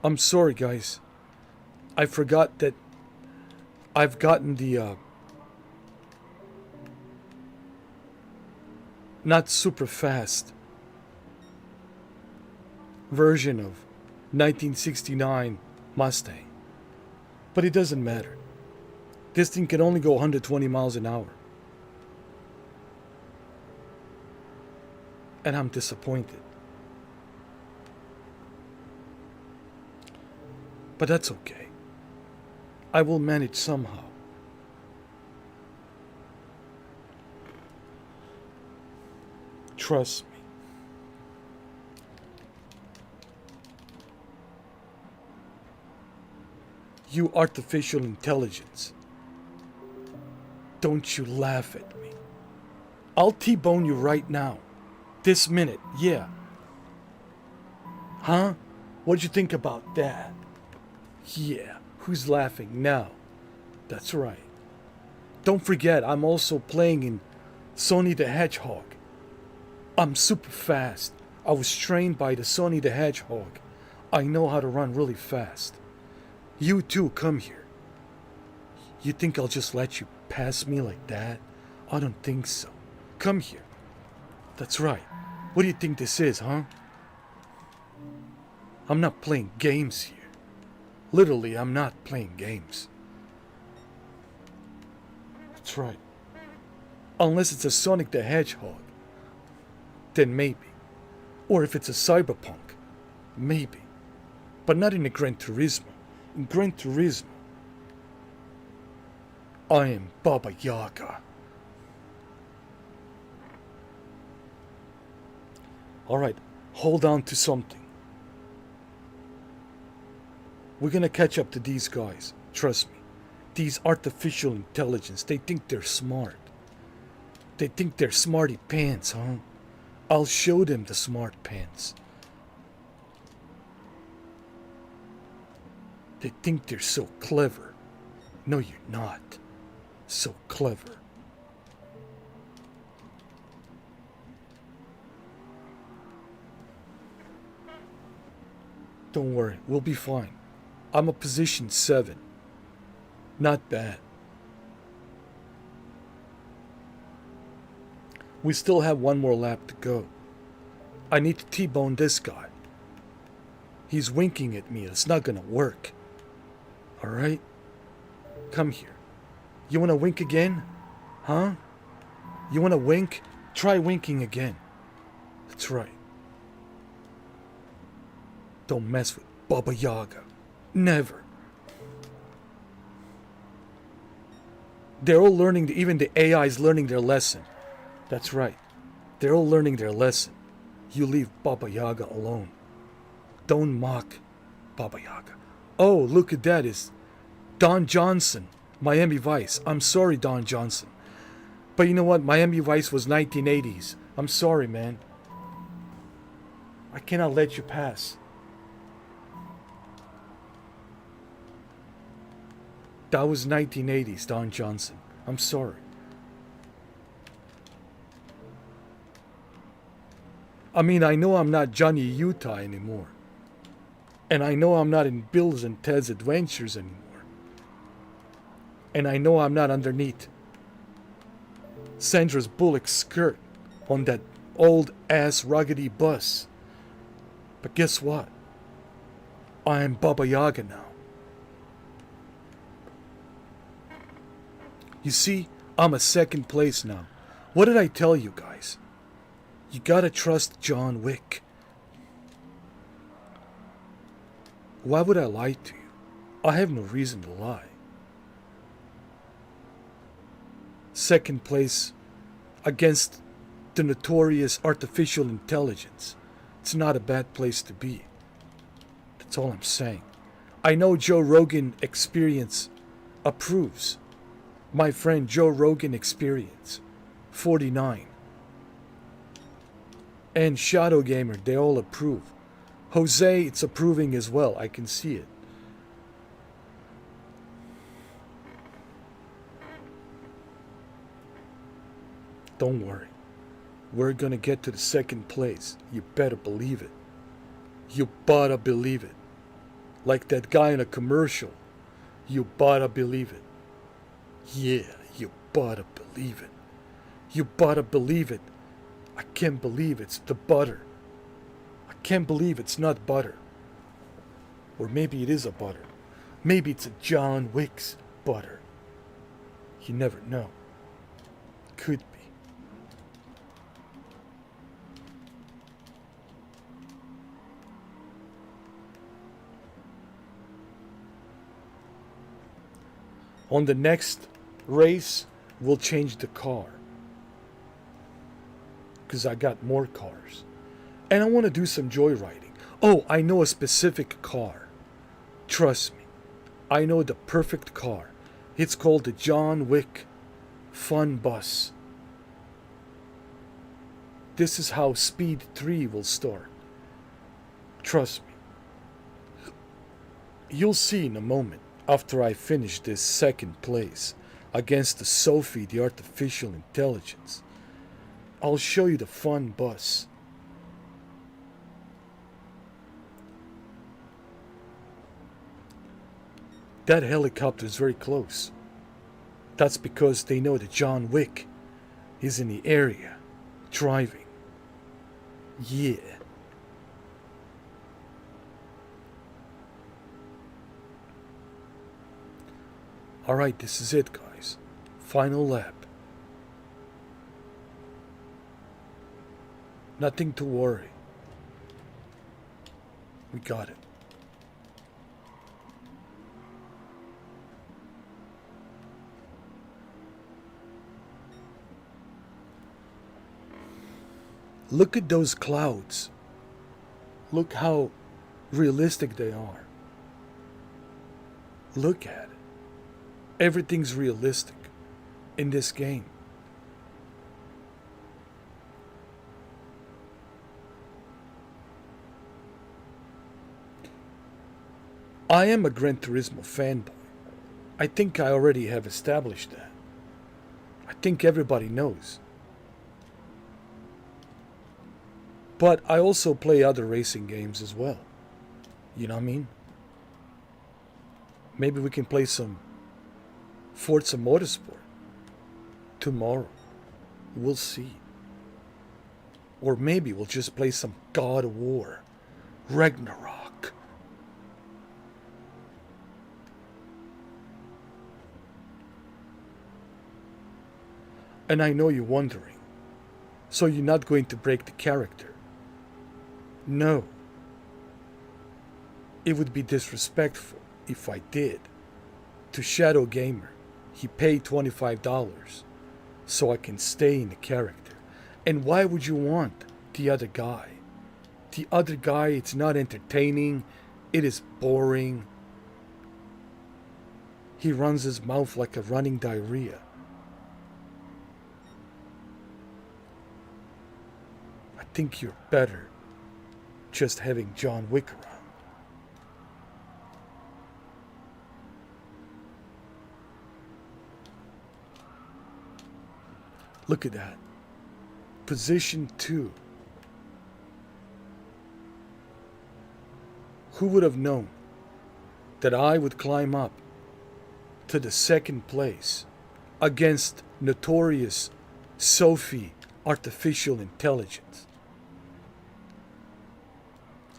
I'm sorry, guys. I forgot that I've gotten the not super fast version of 1969 Mustang. But it doesn't matter. This thing can only go 120 miles an hour. And I'm disappointed. But that's okay. I will manage somehow. Trust me. You artificial intelligence. Don't you laugh at me. I'll T-bone you right now. This minute, yeah. Huh? What'd you think about that? Yeah, who's laughing now? That's right. Don't forget, I'm also playing in Sony the Hedgehog. I'm super fast. I was trained by the Sony the Hedgehog. I know how to run really fast. You too, come here. You think I'll just let you pass me like that? I don't think so. Come here. That's right. What do you think this is, huh? I'm not playing games here. Literally, I'm not playing games. That's right. Unless it's a Sonic the Hedgehog, then maybe. Or if it's a Cyberpunk, maybe. But not in a Gran Turismo. In Gran Turismo, I am Baba Yaga. Alright, hold on to something. We're gonna catch up to these guys. Trust me. These artificial intelligence, they think they're smart. They think they're smarty pants, huh? I'll show them the smart pants. They think they're so clever. No, you're not. So clever. Don't worry, we'll be fine. I'm a position 7. Not bad. We still have one more lap to go. I need to T-bone this guy. He's winking at me. It's not gonna work. Alright? Come here. You wanna wink again? Huh? You wanna wink? Try winking again. That's right. Don't mess with Baba Yaga. Never. They're all learning, even the AI's learning their lesson. That's right. They're all learning their lesson. You leave Baba Yaga alone. Don't mock Baba Yaga. Oh, look at that. It's Don Johnson, Miami Vice. I'm sorry, Don Johnson. But you know what? Miami Vice was 1980s. I'm sorry, man. I cannot let you pass. That was 1980s, Don Johnson. I'm sorry. I mean, I know I'm not Johnny Utah anymore. And I know I'm not in Bill's and Ted's Adventures anymore. And I know I'm not underneath Sandra's Bullock's skirt on that old-ass ruggedy bus. But guess what? I am Baba Yaga now. You see, I'm a second place now. What did I tell you guys? You gotta trust John Wick. Why would I lie to you? I have no reason to lie. Second place against the notorious artificial intelligence. It's not a bad place to be. That's all I'm saying. I know Joe Rogan Experience approves. My friend Joe Rogan Experience, 49. And Shadow Gamer, they all approve. Jose, it's approving as well. I can see it. Don't worry. We're gonna get to the second place. You better believe it. You better believe it. Like that guy in a commercial. You better believe it. Yeah, you better believe it. You better believe it. I can't believe it's the butter. I can't believe it's not butter. Or maybe it is a butter. Maybe it's a John Wick's butter. You never know. Could be. On the next race, we'll change the car. Because I got more cars. And I want to do some joyriding. Oh, I know a specific car. Trust me. I know the perfect car. It's called the John Wick Fun Bus. This is how Speed 3 will start. Trust me. You'll see in a moment after I finish this second place against the Sophie, the artificial intelligence. I'll show you the fun bus. That helicopter is very close. That's because they know that John Wick is in the area, driving. Yeah. Alright, this is it, guys. Final lap. Nothing to worry. We got it. Look at those clouds. Look how realistic they are. Look at it. Everything's realistic in this game. I am a Gran Turismo fanboy. I think I already have established that. I think everybody knows. But I also play other racing games as well. You know what I mean? Maybe we can play some Forza Motorsport tomorrow. We'll see. Or maybe we'll just play some God of War, Ragnarok. And I know you're wondering, so you're not going to break the character? No. It would be disrespectful if I did. To Shadow Gamer, he paid $25 so I can stay in the character. And why would you want the other guy? The other guy, it's not entertaining. It is boring. He runs his mouth like a running diarrhea. I think you're better just having John Wick around. Look at that. Position 2. Who would have known that I would climb up to the second place against notorious Sophie artificial intelligence?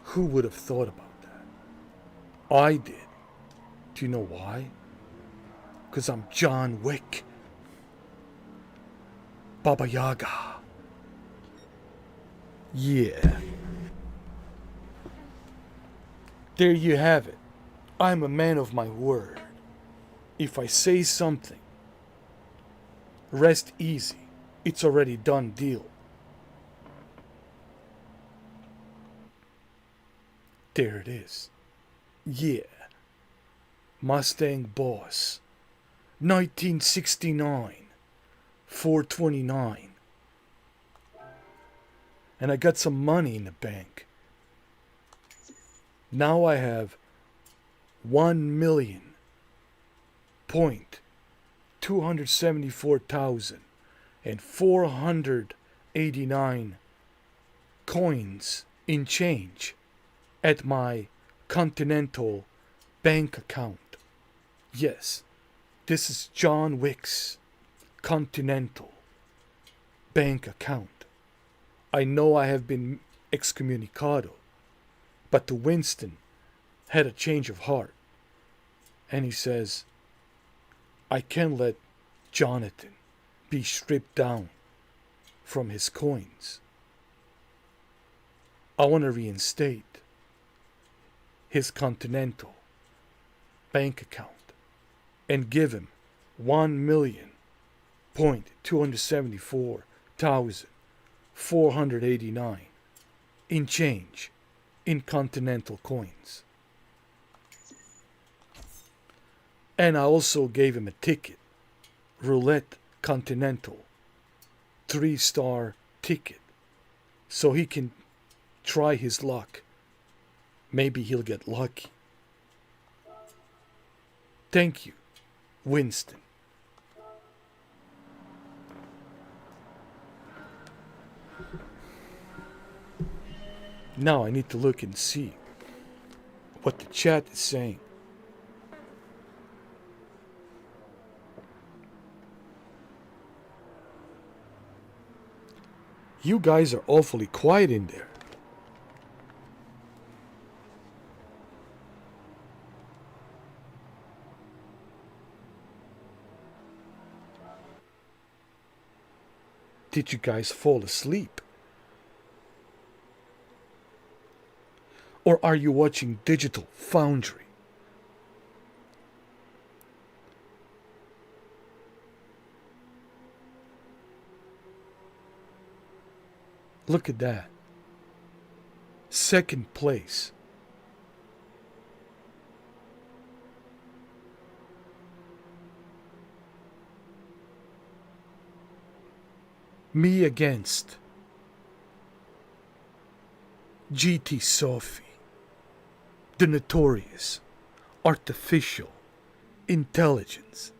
Who would have thought about that? I did. Do you know why? Because I'm John Wick. Baba Yaga. Yeah. There you have it. I'm a man of my word. If I say something, rest easy. It's already done deal. There it is. Yeah. Mustang Boss. 1969. 429. And I got some money in the bank. Now I have 1,274,489 coins in change at my Continental bank account. Yes, this is John Wick's Continental bank account. I know I have been excommunicado, but the Winston had a change of heart. And he says, I can't let Jonathan be stripped down from his coins. I want to reinstate his Continental bank account and give him 1,274,489 in change in Continental coins. And I also gave him a ticket, Roulette Continental, 3-star ticket, so he can try his luck. Maybe he'll get lucky. Thank you, Winston. Now I need to look and see what the chat is saying. You guys are awfully quiet in there. Did you guys fall asleep? Or are you watching Digital Foundry? Look at that. Second place. Me against GT Sophie, the notorious artificial intelligence.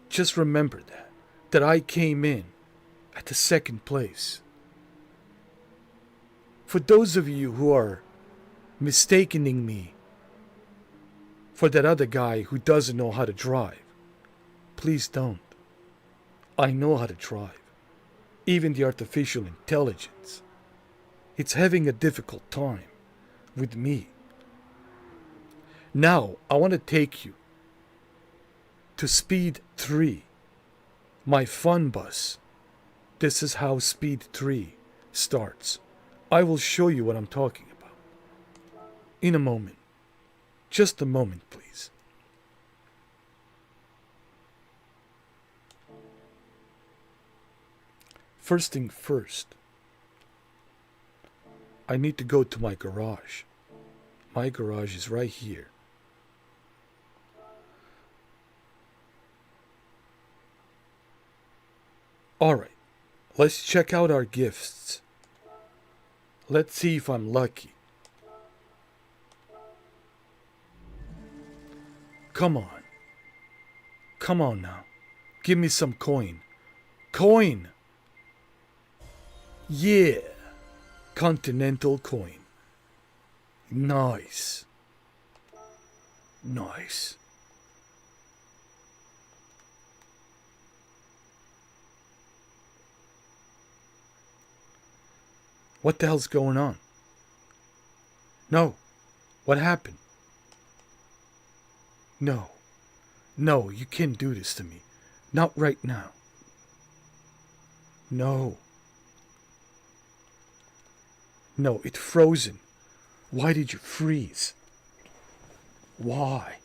Just remember that I came in at the second place. For those of you who are mistaking me for that other guy who doesn't know how to drive, please don't. I know how to drive. Even the artificial intelligence. It's having a difficult time with me. Now, I want to take you to Speed 3, my fun bus. This is how Speed 3 starts. I will show you what I'm talking about in a moment. Just a moment, please. First thing first, I need to go to my garage. My garage is right here. Alright, let's check out our gifts. Let's see if I'm lucky. Come on. Come on now. Give me some coin. Coin! Yeah! Continental coin. Nice. Nice. What the hell's going on? No. What happened? No. No, you can't do this to me. Not right now. No. No, it's frozen. Why did you freeze? Why?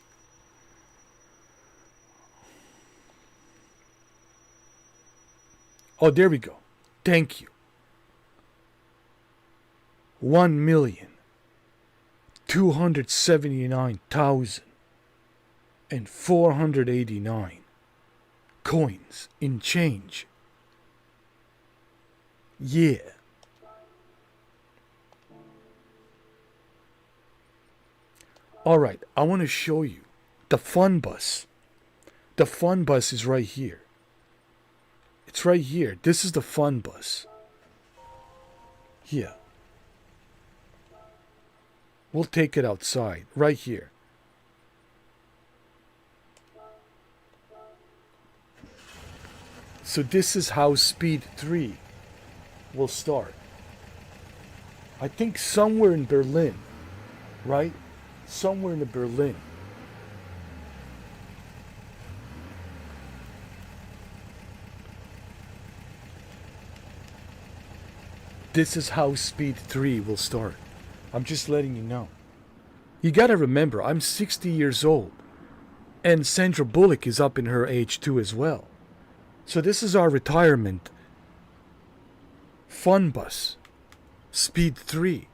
Oh, there we go. Thank you. 1,279,489 coins in change. Yeah. Alright, I want to show you the fun bus. The fun bus is right here. It's right here. This is the fun bus. Yeah. We'll take it outside. Right here. So this is how Speed 3 will start. I think somewhere in Berlin. Right? Somewhere in Berlin. This is how Speed 3 will start. I'm just letting you know. You gotta remember, I'm 60 years old. And Sandra Bullock is up in her age too as well. So this is our retirement fun bus. Speed 3.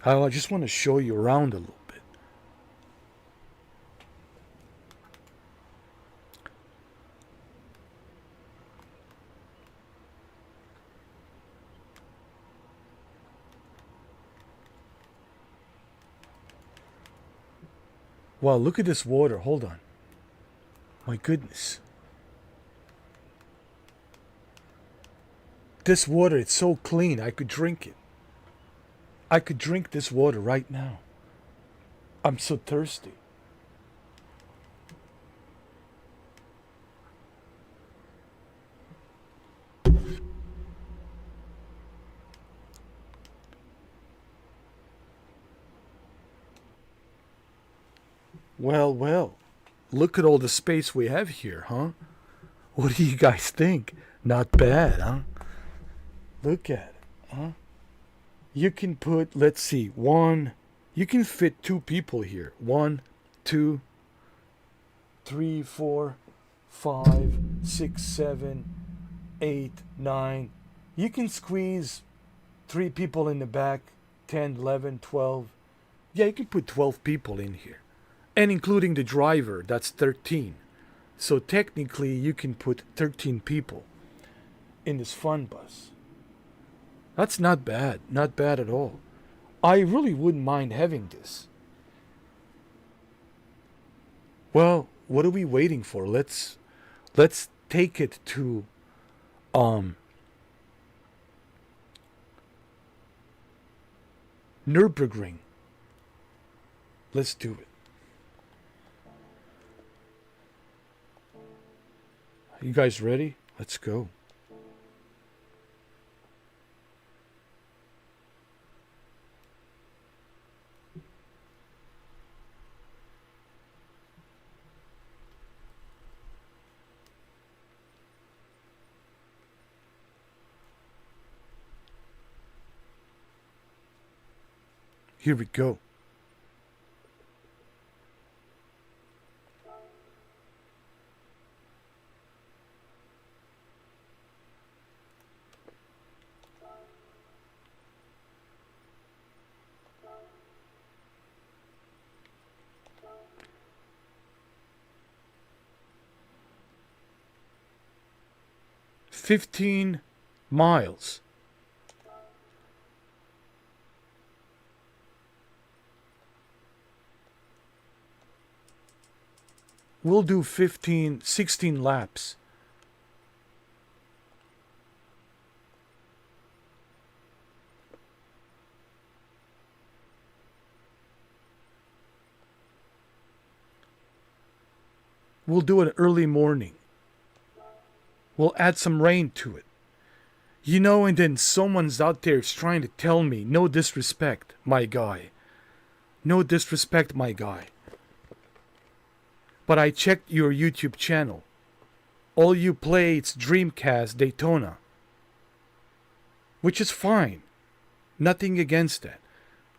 I just want to show you around a little bit. Wow, look at this water. Hold on. My goodness. This water, it's so clean. I could drink it. I could drink this water right now. I'm so thirsty. Well, well. Look at all the space we have here, huh? What do you guys think? Not bad, huh? Look at it, huh? You can put, let's see, you can fit 2 people here. 1, 2, 3, 4, 5, 6, 7, 8, 9. You can squeeze 3 people in the back, 10, 11, 12. Yeah, you can put 12 people in here. And including the driver, that's 13. So technically, you can put 13 people in this fun bus. That's not bad. Not bad at all. I really wouldn't mind having this. Well, what are we waiting for? Let's take it to Nürburgring. Let's do it. You guys ready? Let's go. Here we go. $15 miles. We'll do 16 laps. We'll do it early morning. We'll add some rain to it. You know, and then someone's out there is trying to tell me, no disrespect, my guy. No disrespect, my guy. But I checked your YouTube channel. All you play it's Dreamcast Daytona, which is fine. Nothing against that.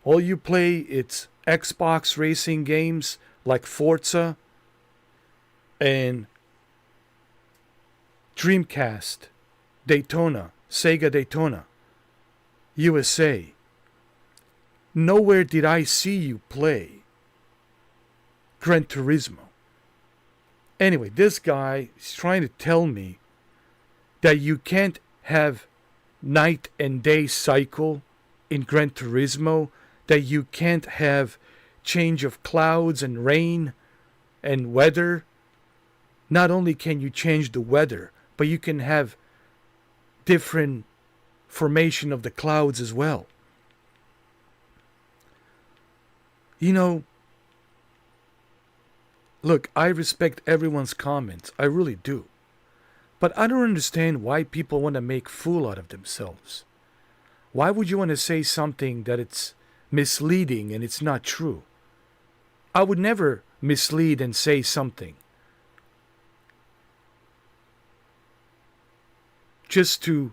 All you play it's Xbox racing games like Forza and Dreamcast Daytona, Sega Daytona, USA. Nowhere did I see you play Gran Turismo. Anyway, this guy is trying to tell me that you can't have night and day cycle in Gran Turismo, that you can't have change of clouds and rain and weather. Not only can you change the weather, but you can have different formation of the clouds as well. You know, look, I respect everyone's comments. I really do. But I don't understand why people want to make fool out of themselves. Why would you want to say something that it's misleading and it's not true? I would never mislead and say something just to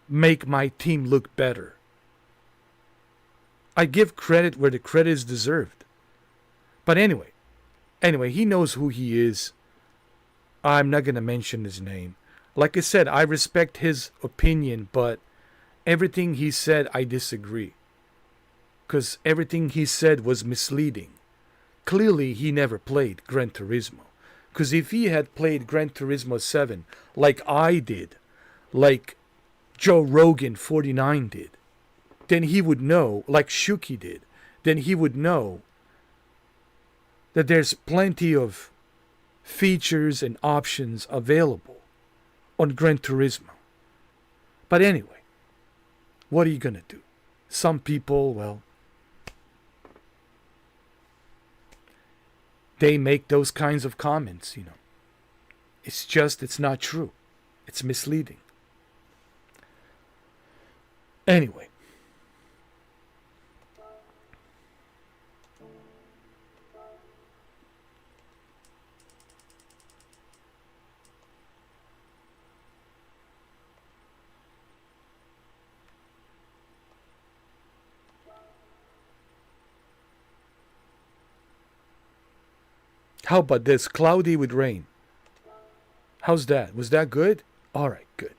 make my team look better. I give credit where the credit is deserved. But anyway, he knows who he is. I'm not going to mention his name. Like I said, I respect his opinion, but everything he said, I disagree. Because everything he said was misleading. Clearly, he never played Gran Turismo. Because if he had played Gran Turismo 7 like I did, like Joe Rogan 49 did, then he would know, like Shuki did, then he would know that there's plenty of features and options available on Gran Turismo. But anyway, what are you going to do? Some people, well, they make those kinds of comments, you know. It's not true. It's misleading. Anyway. How about this? Cloudy with rain. How's that? Was that good? All right, good.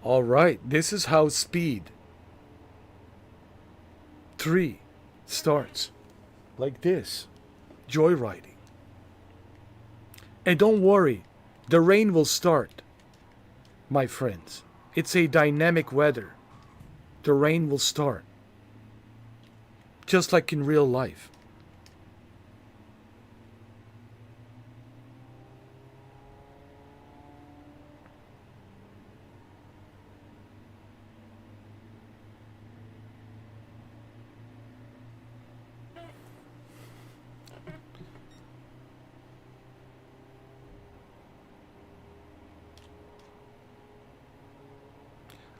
All right, this is how Speed 3 starts. Like this. Joyriding. And don't worry, the rain will start, my friends. It's a dynamic weather. The rain will start. Just like in real life.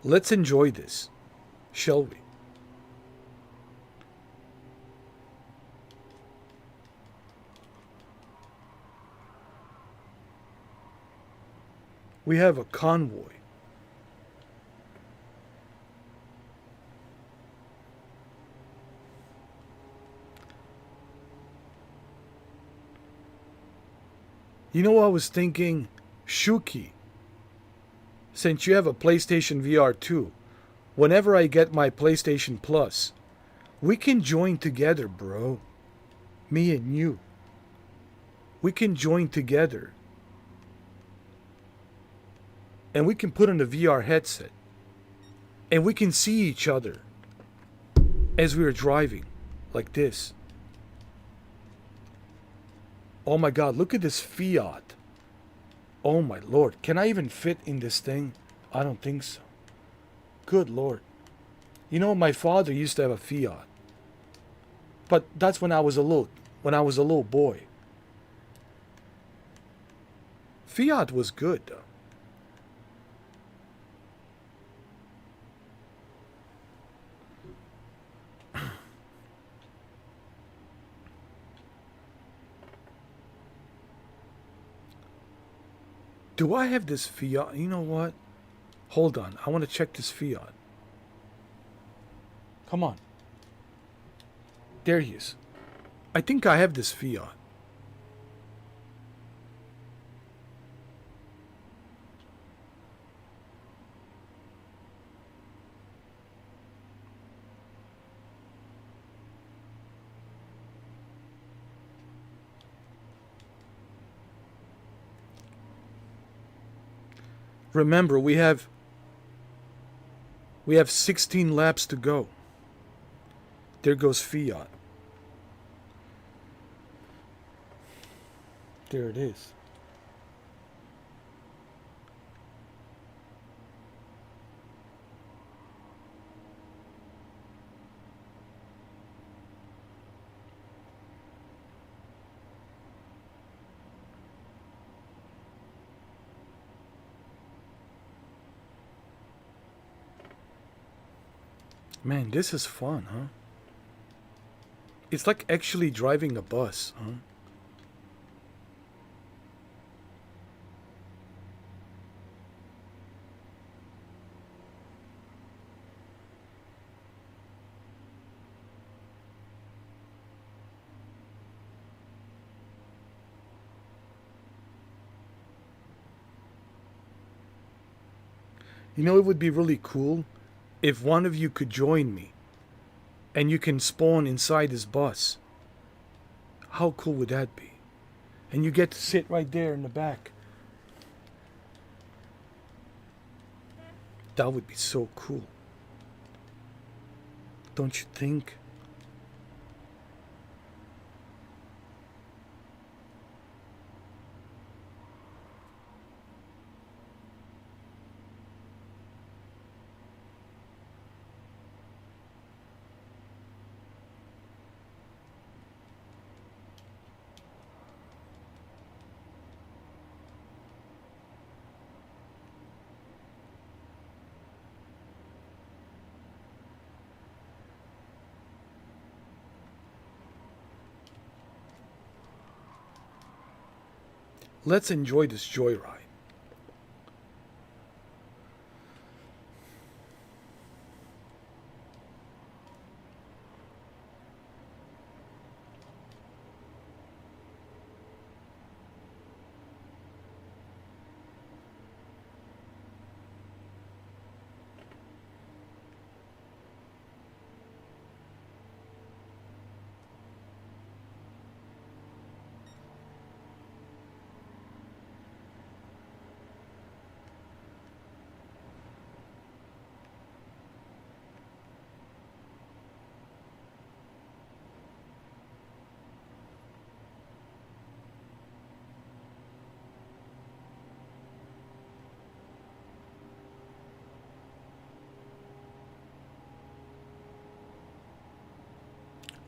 Let's enjoy this, shall we? We have a convoy. You know what I was thinking? Shuki, since you have a PlayStation VR 2, whenever I get my PlayStation Plus, we can join together, bro. Me and you. We can join together. And we can put on a VR headset. And we can see each other as we are driving, like this. Oh my God, look at this Fiat. Oh my Lord, can I even fit in this thing? I don't think so. Good Lord. You know, my father used to have a Fiat. But that's when I was a little boy. Fiat was good though. Do I have this Fiat? You know what? Hold on. I want to check this Fiat. Come on. There he is. I think I have this Fiat. Remember, we have 16 laps to go. There goes Fiat. There it is. Man, this is fun, huh? It's like actually driving a bus, huh? You know, it would be really cool if one of you could join me and you can spawn inside this bus. How cool would that be? And you get to sit right there in the back. That would be so cool. Don't you think? Let's enjoy this joyride.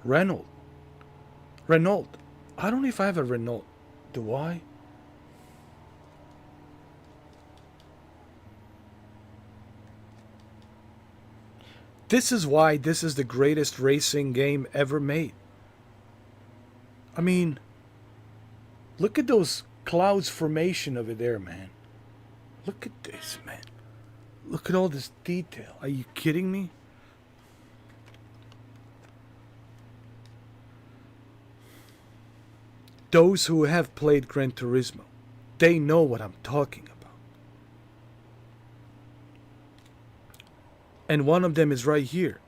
Renault. Renault. I don't know if I have a Renault. Do I? This is why this is the greatest racing game ever made. I mean, look at those clouds formation over there, man. Look at this, man. Look at all this detail. Are you kidding me? Those who have played Gran Turismo, they know what I'm talking about. And one of them is right here.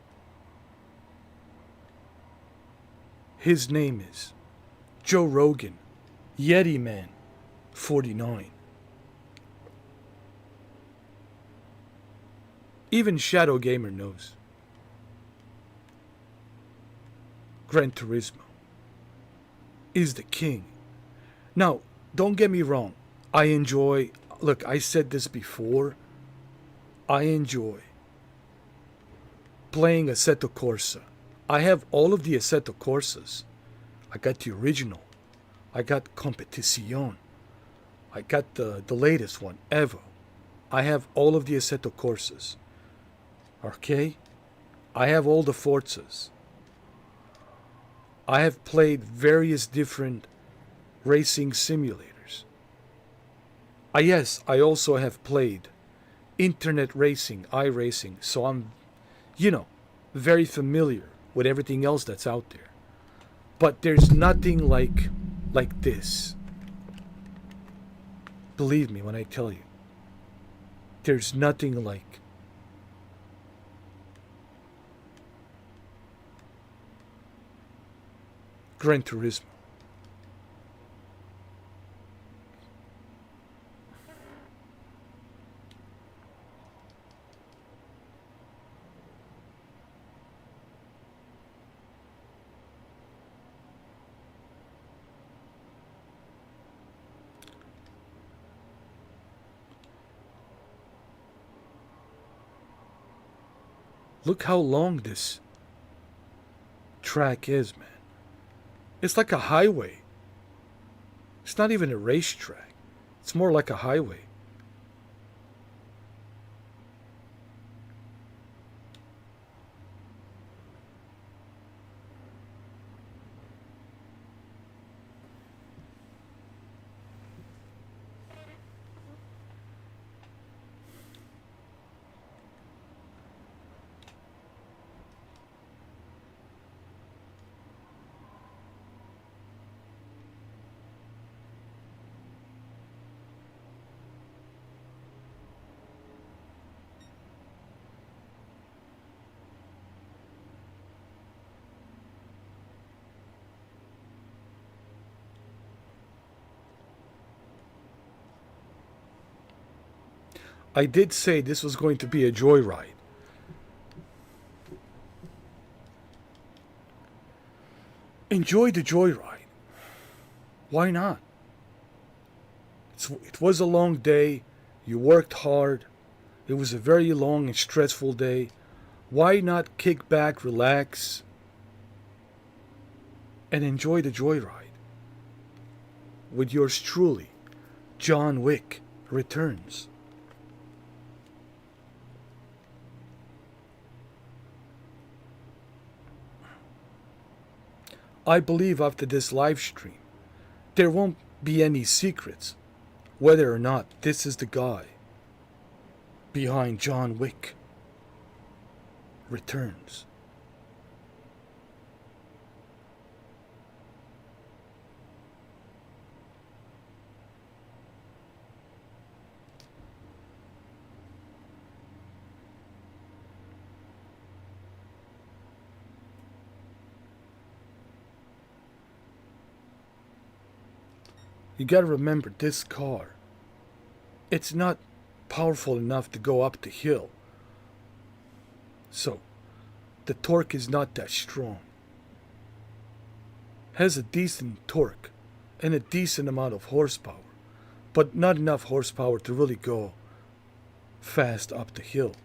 His name is Joe Rogan, Yeti Man 49. Even Shadow Gamer knows. Gran Turismo is the king. Now, don't get me wrong. I enjoy, look, I said this before. I enjoy playing Assetto Corsa. I have all of the Assetto Corsas. I got the original. I got Competizione. I got the latest one, Evo. I have all of the Assetto Corsas. Okay? I have all the Forzas. I have played various different racing simulators. Yes, I also have played internet racing, iRacing, so I'm, you know, very familiar with everything else that's out there. But there's nothing like this. Believe me when I tell you. There's nothing like Gran Turismo. Look how long this track is, man. It's like a highway. It's not even a racetrack. It's more like a highway. I did say this was going to be a joyride. Enjoy the joyride. Why not? It was a long day. You worked hard. It was a very long and stressful day. Why not kick back, relax, and enjoy the joyride? With yours truly, John Wick Returns. I believe after this live stream, there won't be any secrets whether or not this is the guy behind John Wick Returns. You gotta remember this car. It's not powerful enough to go up the hill. So, the torque is not that strong. Has a decent torque and a decent amount of horsepower, but not enough horsepower to really go fast up the hill.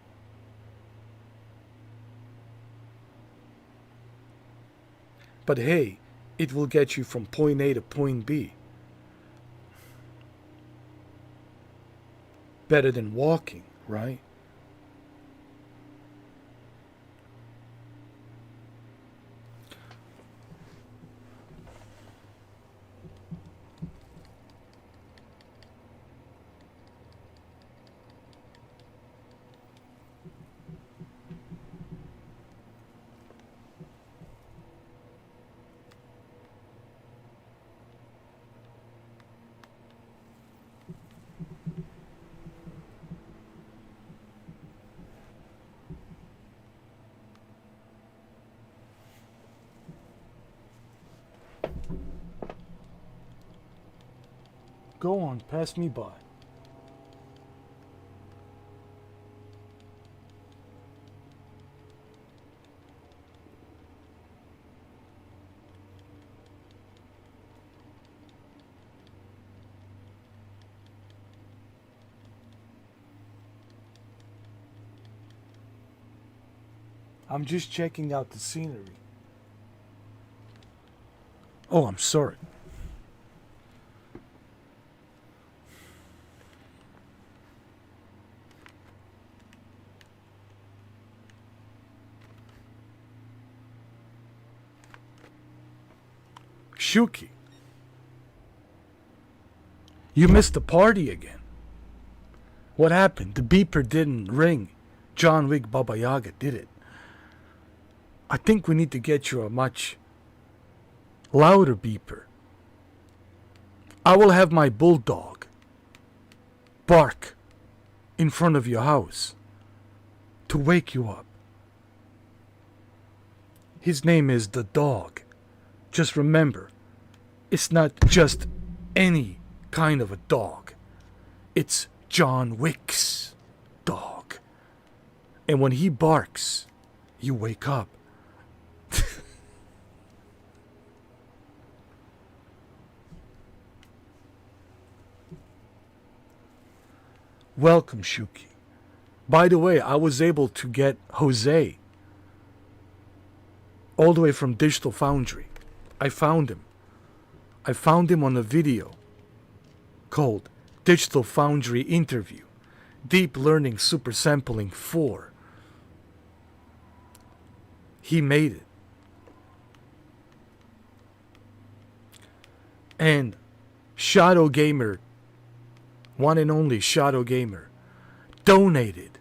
But hey, it will get you from point A to point B. Better than walking, right? Go on, pass me by. I'm just checking out the scenery. Oh, I'm sorry. Shuki, you missed the party again. What happened? The beeper didn't ring. John Wick Baba Yaga did it. I think we need to get you a much louder beeper. I will have my bulldog bark in front of your house to wake you up. His name is the dog. Just remember, it's not just any kind of a dog. It's John Wick's dog. And when he barks, you wake up. Welcome, Shuki. By the way, I was able to get Jose all the way from Digital Foundry. I found him. I found him on a video called Digital Foundry Interview, Deep Learning Super Sampling 4. He made it. And Shadow Gamer, one and only Shadow Gamer, donated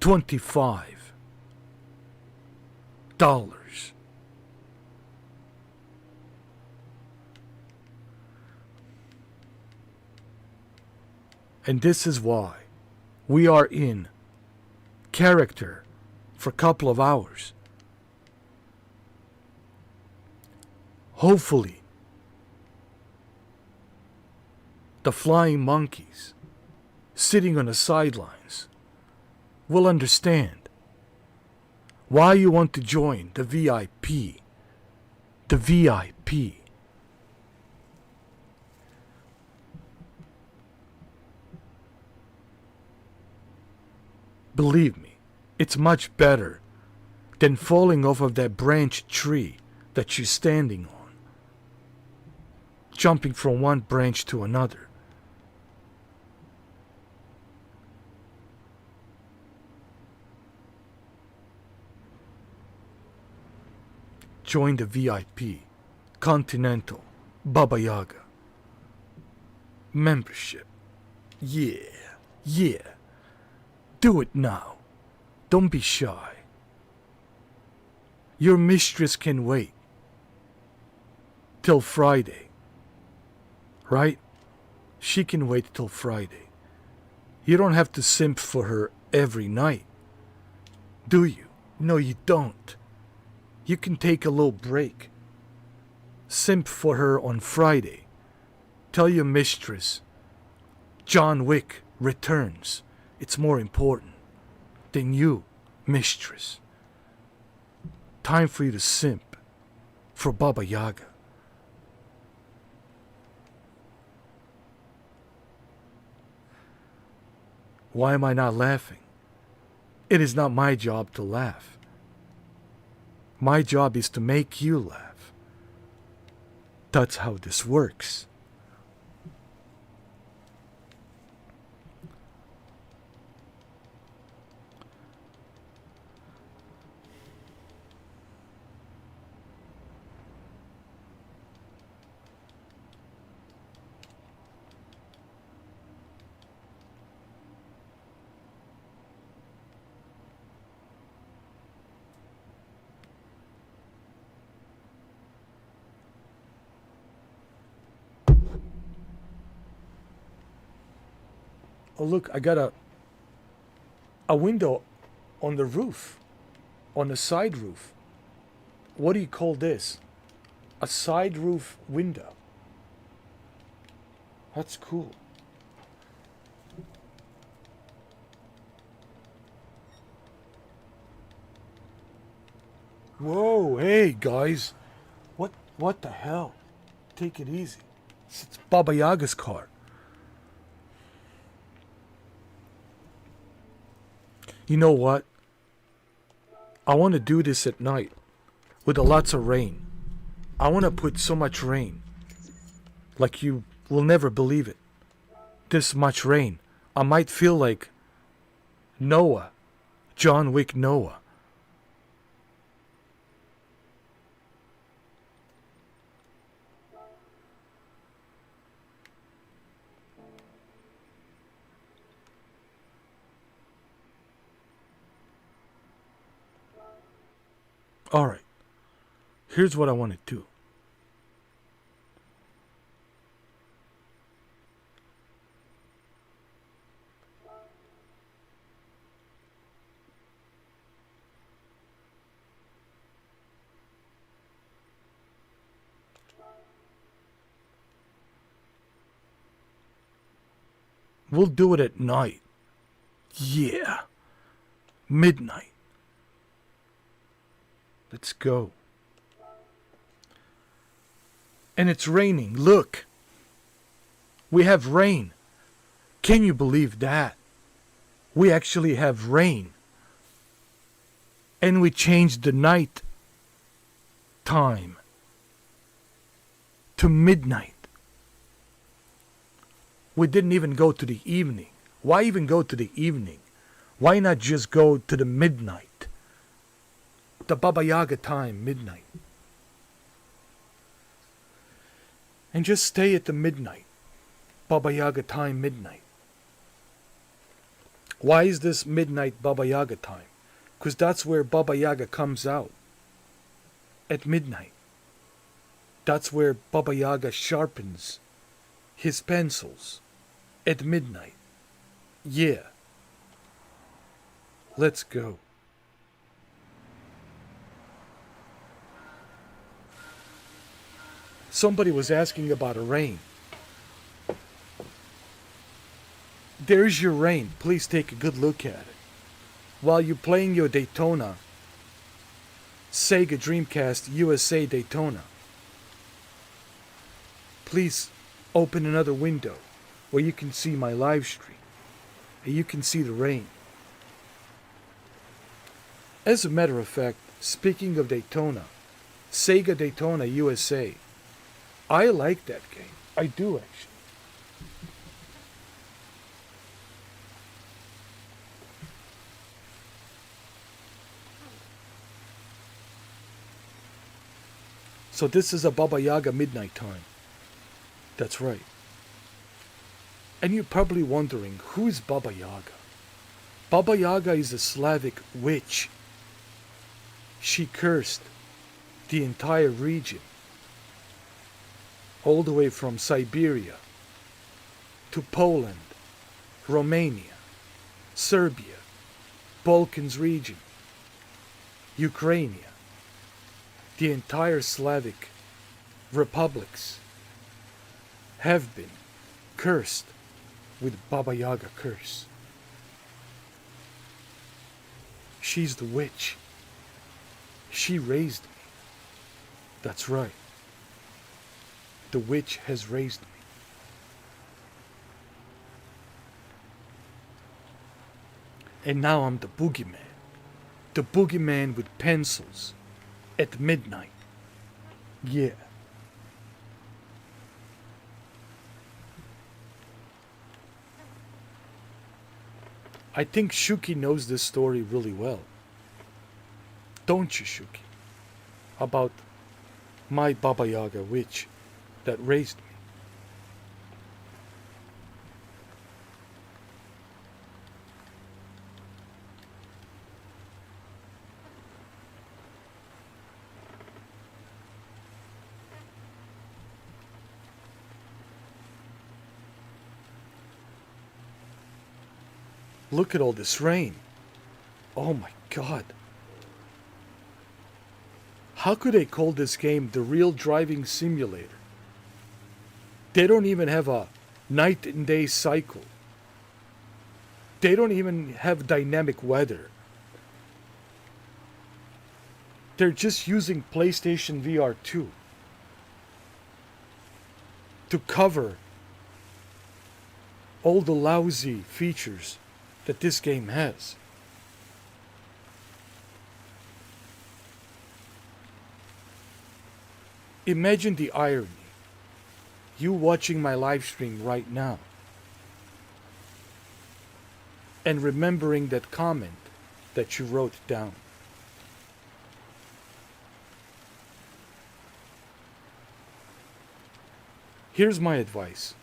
$25. And this is why we are in character for a couple of hours. Hopefully, the flying monkeys sitting on the sidelines will understand why you want to join the VIP. The VIP. Believe me, it's much better than falling off of that branch tree that you're standing on, jumping from one branch to another. Join the VIP, Continental, Baba Yaga. Membership. Yeah, yeah. Do it now. Don't be shy. Your mistress can wait till Friday. Right? She can wait till Friday. You don't have to simp for her every night. Do you? No, you don't. You can take a little break. Simp for her on Friday. Tell your mistress John Wick returns. It's more important than you, mistress. Time for you to simp for Baba Yaga. Why am I not laughing? It is not my job to laugh. My job is to make you laugh. That's how this works. Oh look, I got a window on the roof, on the side roof. What do you call this? A side roof window. That's cool. Whoa, hey guys. What the hell? Take it easy. It's Baba Yaga's car. You know what? I want to do this at night with lots of rain. I want to put so much rain. Like you will never believe it. This much rain. I might feel like Noah. John Wick Noah. Alright. Here's what I want to do. We'll do it at night. Yeah. Midnight. Let's go. And it's raining. Look. We have rain. Can you believe that? We actually have rain. And we changed the night time to midnight. We didn't even go to the evening. Why even go to the evening? Why not just go to the midnight? The Baba Yaga time, midnight. And just stay at the midnight. Baba Yaga time, midnight. Why is this midnight Baba Yaga time? Because that's where Baba Yaga comes out. At midnight. That's where Baba Yaga sharpens his pencils. At midnight. Yeah. Let's go. Somebody was asking about a rain. There's your rain. Please take a good look at it. While you're playing your Daytona, Sega Dreamcast USA Daytona, please open another window where you can see my live stream and you can see the rain. As a matter of fact, speaking of Daytona, Sega Daytona USA, I like that game. I do actually. So this is a Baba Yaga midnight time. That's right. And you're probably wondering, who is Baba Yaga? Baba Yaga is a Slavic witch. She cursed the entire region, all the way from Siberia to Poland, Romania, Serbia, Balkans region, Ukraine, the entire Slavic republics have been cursed with Baba Yaga curse. She's the witch. She raised me. That's right. The witch has raised me. And now I'm the boogeyman. The boogeyman with pencils at midnight. Yeah. I think Shuki knows this story really well. Don't you, Shuki? About my Baba Yaga witch that raised me. Look at all this rain. Oh my God. How could they call this game the real driving simulator? They don't even have a night and day cycle. They don't even have dynamic weather. They're just using PlayStation VR 2 to cover all the lousy features that this game has. Imagine the irony. You watching my live stream right now and remembering that comment that you wrote down. Here's my advice.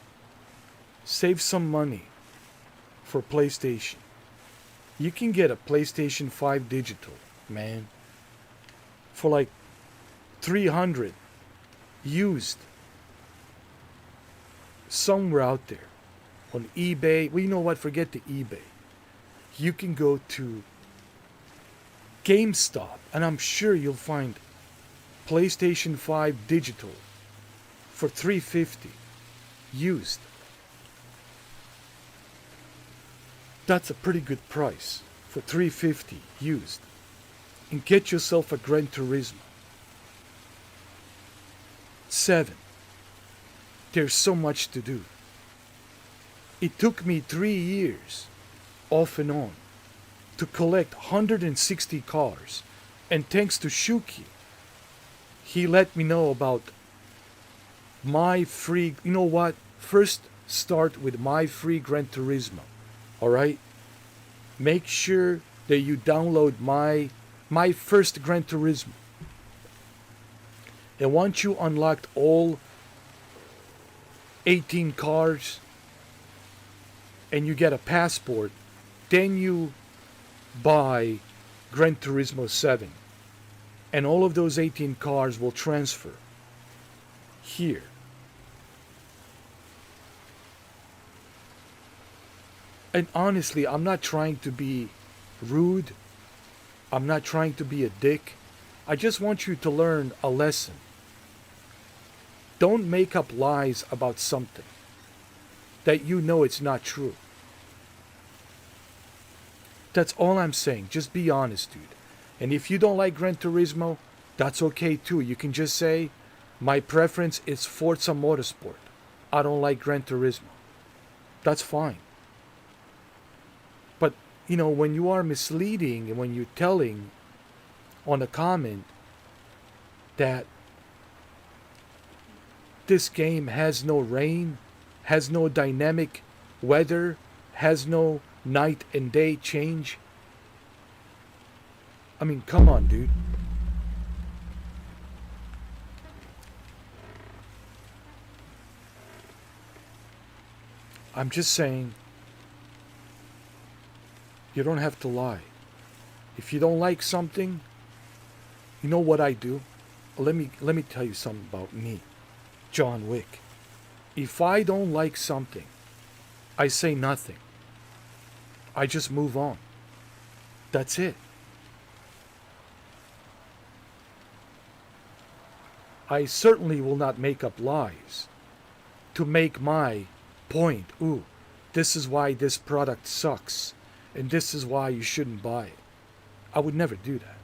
Save some money for PlayStation. You can get a PlayStation 5 digital, man, for like 300 used somewhere out there on eBay. Well, you know what? Forget the eBay. You can go to GameStop and I'm sure you'll find PlayStation 5 digital for $350 used. That's a pretty good price for $350 used. And get yourself a Gran Turismo. 7. There's so much to do. It took me 3 years, off and on, to collect 160 cars. And thanks to Shuki, he let me know about my free, you know what? First start with my free Gran Turismo. Alright? Make sure that you download my first Gran Turismo. And once you unlocked all 18 cars and you get a passport, then you buy Gran Turismo 7. And all of those 18 cars will transfer here. And honestly, I'm not trying to be rude. I'm not trying to be a dick. I just want you to learn a lesson. Don't make up lies about something that you know it's not true. That's all I'm saying. Just be honest, dude. And if you don't like Gran Turismo, that's okay too. You can just say, my preference is Forza Motorsport. I don't like Gran Turismo. That's fine. But, you know, when you are misleading and when you're telling on a comment that this game has no rain, has no dynamic weather, has no night and day change. I mean, come on, dude. I'm just saying, you don't have to lie. If you don't like something, you know what I do? Let me tell you something about me, John Wick. If I don't like something, I say nothing. I just move on. That's it. I certainly will not make up lies to make my point. Ooh, this is why this product sucks, and this is why you shouldn't buy it. I would never do that.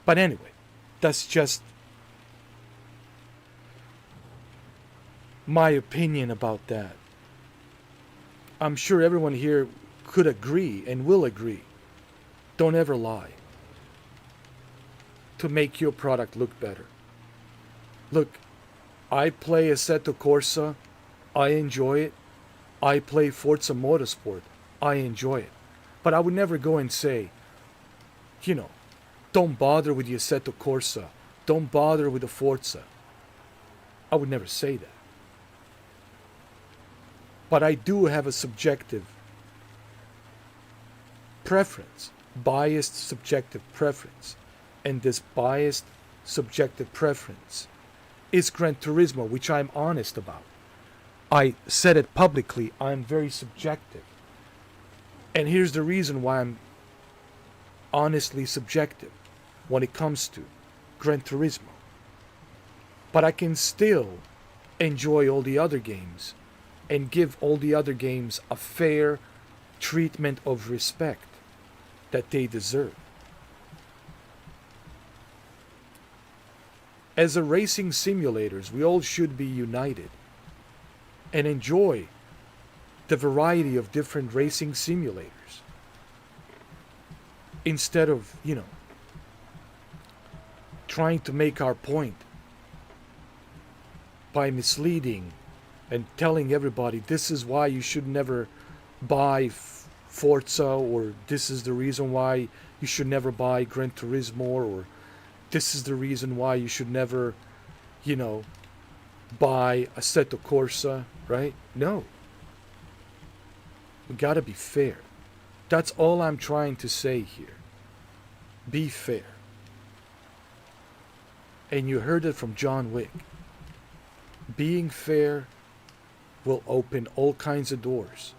But anyway, that's just my opinion about that. I'm sure everyone here could agree and will agree. Don't ever lie to make your product look better. Look, I play Assetto Corsa. I enjoy it. I play Forza Motorsport. I enjoy it. But I would never go and say, you know, don't bother with the Assetto Corsa. Don't bother with the Forza. I would never say that. But I do have a subjective preference, biased subjective preference. And this biased subjective preference is Gran Turismo, which I'm honest about. I said it publicly, I'm very subjective. And here's the reason why I'm honestly subjective when it comes to Gran Turismo. But I can still enjoy all the other games and give all the other games a fair treatment of respect that they deserve. As a racing simulators, we all should be united and enjoy the variety of different racing simulators instead of, trying to make our point by misleading and telling everybody this is why you should never buy Forza, or this is the reason why you should never buy Gran Turismo, or this is the reason why you should never, you know, buy Assetto Corsa, right? No. We gotta be fair. That's all I'm trying to say here. Be fair. And you heard it from John Wick. Being fair will open all kinds of doors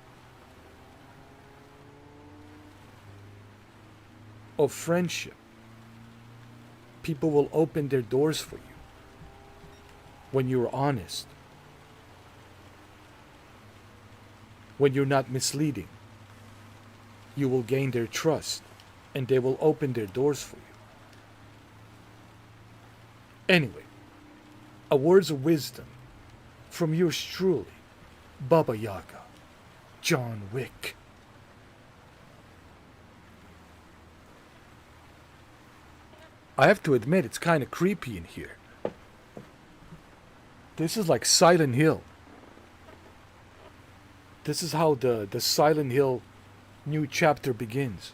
of friendship. People will open their doors for you when you're honest, when you're not misleading. You will gain their trust and they will open their doors for you. Anyway, a words of wisdom from yours truly, Baba Yaga, John Wick. I have to admit, it's kind of creepy in here. This is like Silent Hill. This is how the Silent Hill new chapter begins.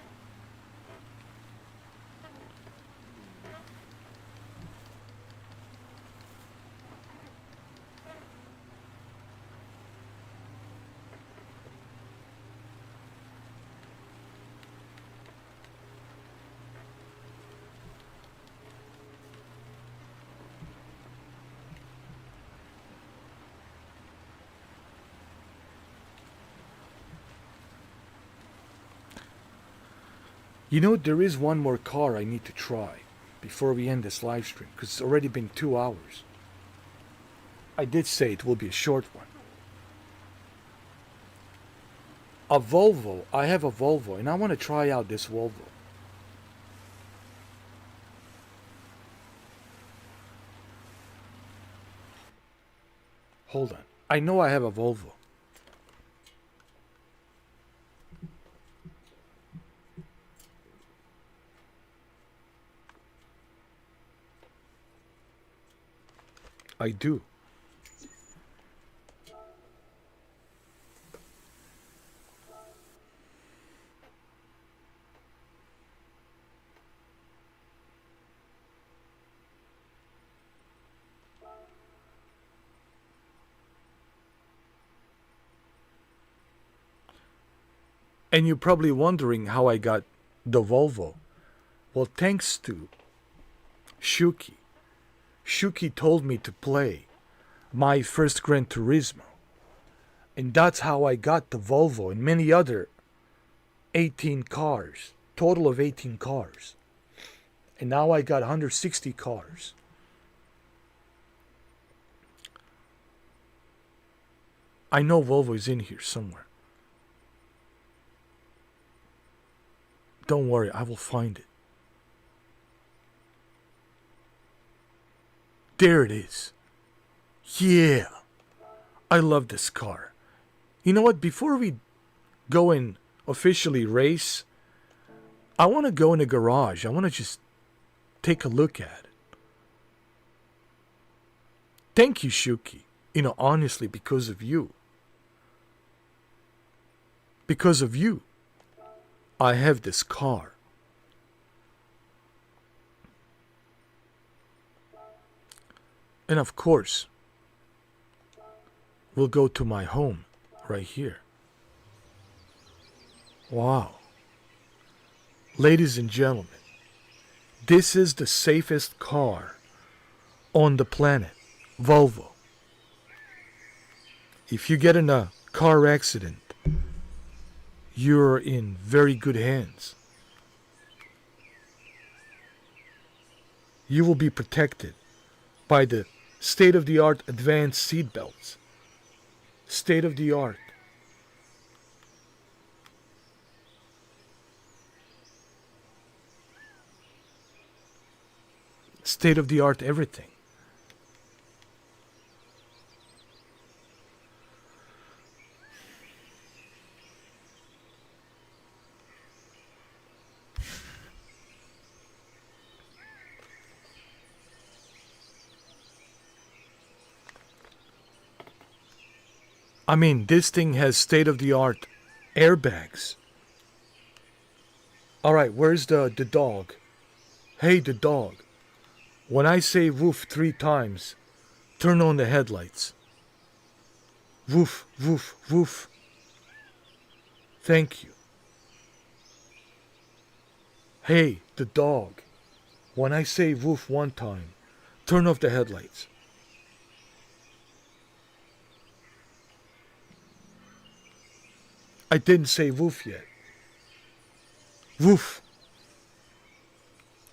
You know, there is one more car I need to try before we end this live stream, because it's already been 2 hours. I did say it will be a short one. A Volvo. I have a Volvo, and I want to try out this Volvo. Hold on. I know I have a Volvo. I do. And you're probably wondering how I got the Volvo. Well, thanks to Shuki. Shuki told me to play my first Gran Turismo. And that's how I got the Volvo and many other 18 cars. Total of 18 cars. And now I got 160 cars. I know Volvo is in here somewhere. Don't worry, I will find it. There it is. Yeah. I love this car. You know what? Before we go and officially race, I want to go in a garage. I want to just take a look at it. Thank you, Shuki. You know, honestly, because of you. Because of you, I have this car. And of course, we'll go to my home right here. Wow. Ladies and gentlemen, this is the safest car on the planet, Volvo. If you get in a car accident, you're in very good hands. You will be protected by the state-of-the-art advanced seat belts. State-of-the-art. State-of-the-art everything. I mean, this thing has state-of-the-art airbags. All right, where's the dog? Hey, the dog. When I say woof 3 times, turn on the headlights. Woof, woof, woof. Thank you. Hey, the dog. When I say woof 1 time, turn off the headlights. I didn't say woof yet. Woof.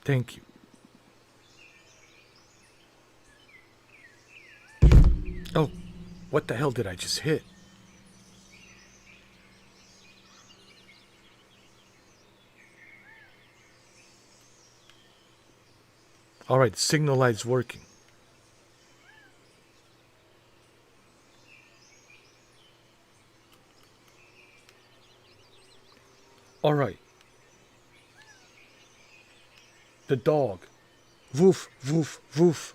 Thank you. Oh, what the hell did I just hit? Alright, signal light's working. Alright. The dog. Woof, woof, woof.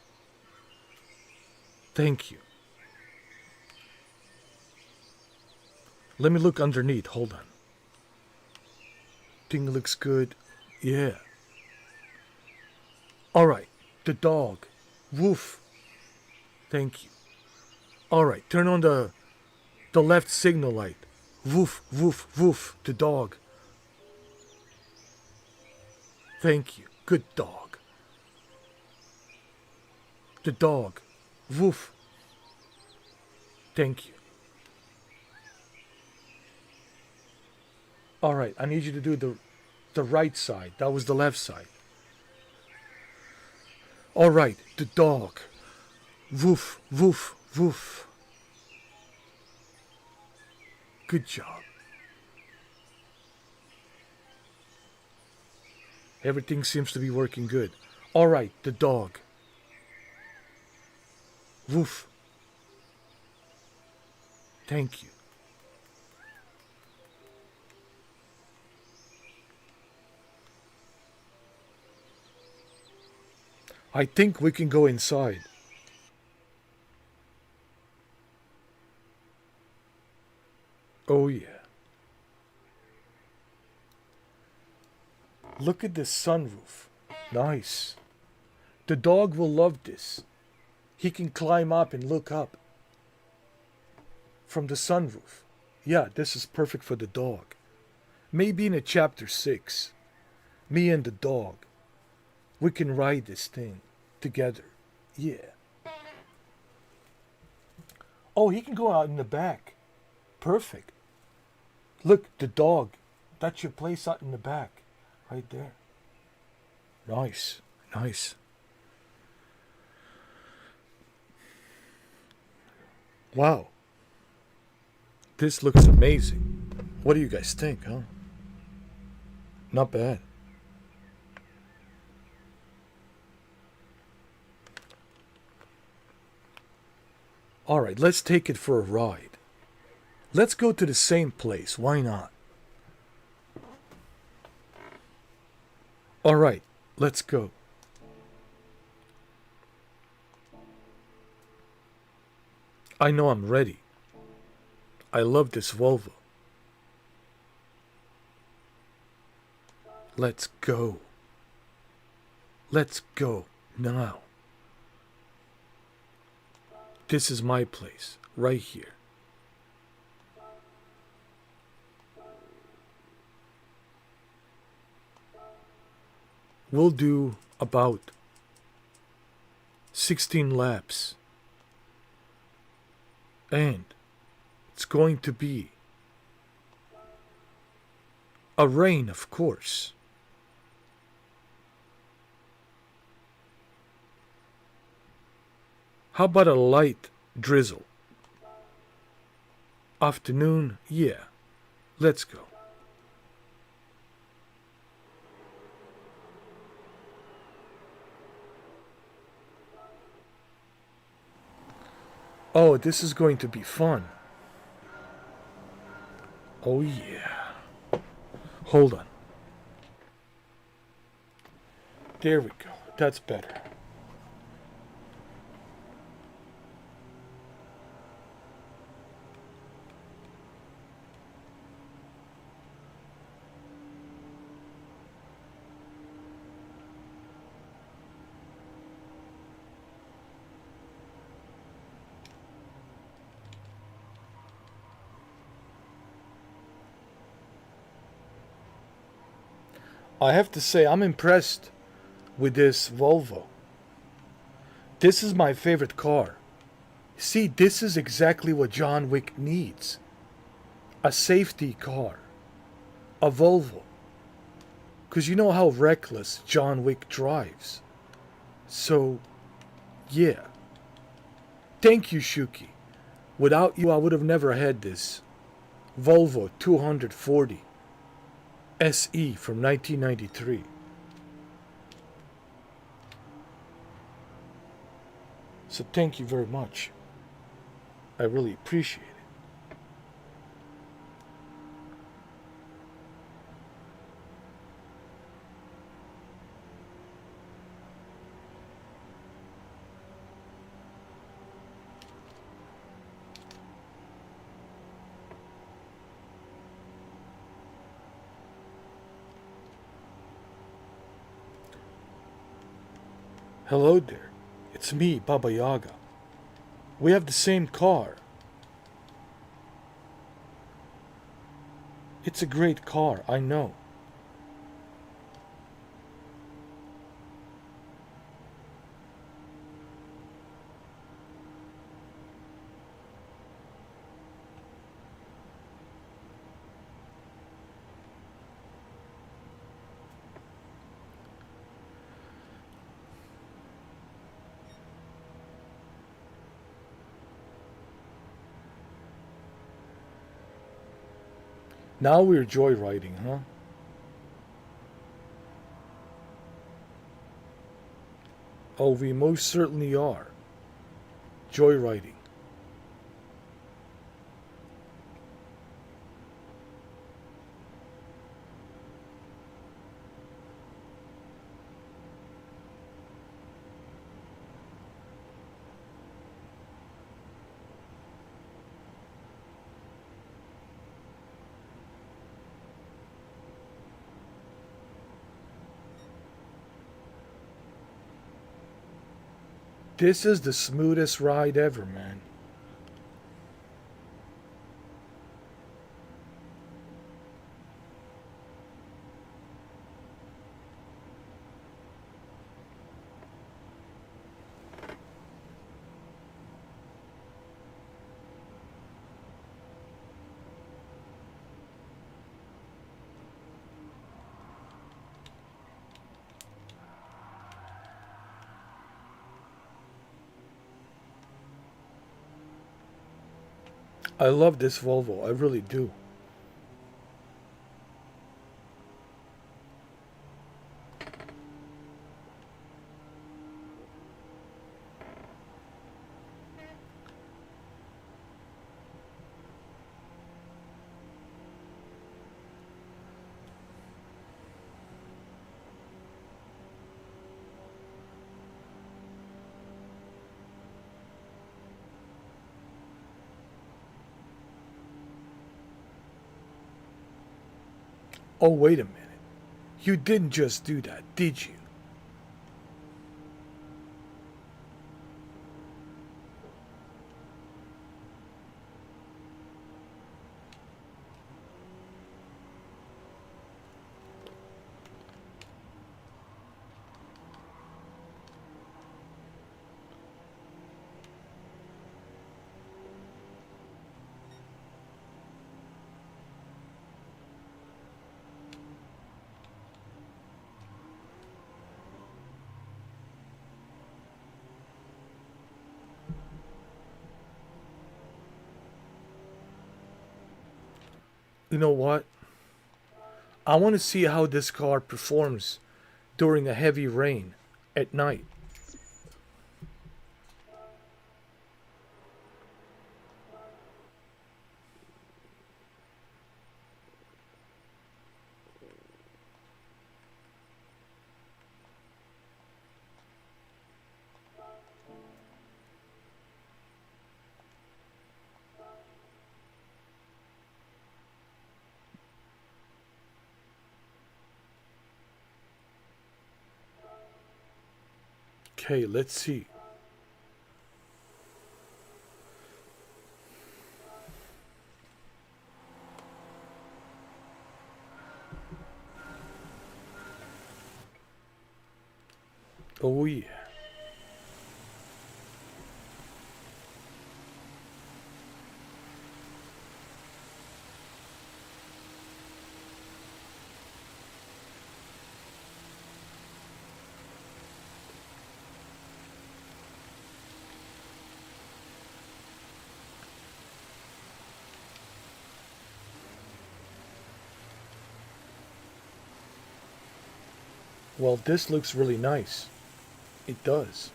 Thank you. Let me look underneath. Hold on. Thing looks good. Yeah. Alright. The dog. Woof. Thank you. Alright. Turn on the left signal light. Woof, woof, woof. The dog. Thank you. Good dog. The dog. Woof. Thank you. Alright, I need you to do the right side. That was the left side. Alright, the dog. Woof, woof, woof. Good job. Everything seems to be working good. Alright, the dog. Woof. Thank you. I think we can go inside. Oh yeah. Look at this sunroof. Nice. The dog will love this. He can climb up and look up from the sunroof. Yeah, this is perfect for the dog. Maybe in a chapter 6, me and the dog, we can ride this thing together. Yeah. Oh, he can go out in the back. Perfect. Look, the dog. That's your place out in the back. Right there. Nice. Nice. Wow. This looks amazing. What do you guys think, huh? Not bad. Alright, let's take it for a ride. Let's go to the same place. Why not? Alright, let's go. I know I'm ready. I love this Volvo. Let's go. Let's go now. This is my place, right here. We'll do about 16 laps. And it's going to be a rain, of course. How about a light drizzle? Afternoon, yeah. Let's go. Oh, this is going to be fun. Oh, yeah. Hold on. There we go. That's better. I have to say, I'm impressed with this Volvo. This is my favorite car. See, this is exactly what John Wick needs, a safety car, a Volvo. Because you know how reckless John Wick drives. So, yeah. Thank you, Shuki. Without you, I would have never had this Volvo 240 SE from 1993. So, thank you very much. I really appreciate it. Hello there. It's me, Baba Yaga. We have the same car. It's a great car, I know. Now we're joyriding, huh? Oh, we most certainly are. Joyriding. This is the smoothest ride ever, man. I love this Volvo, I really do. Oh, wait a minute. You didn't just do that, did you? You know what? I want to see how this car performs during a heavy rain at night. Okay, let's see. Oh yeah. Well, this looks really nice. It does.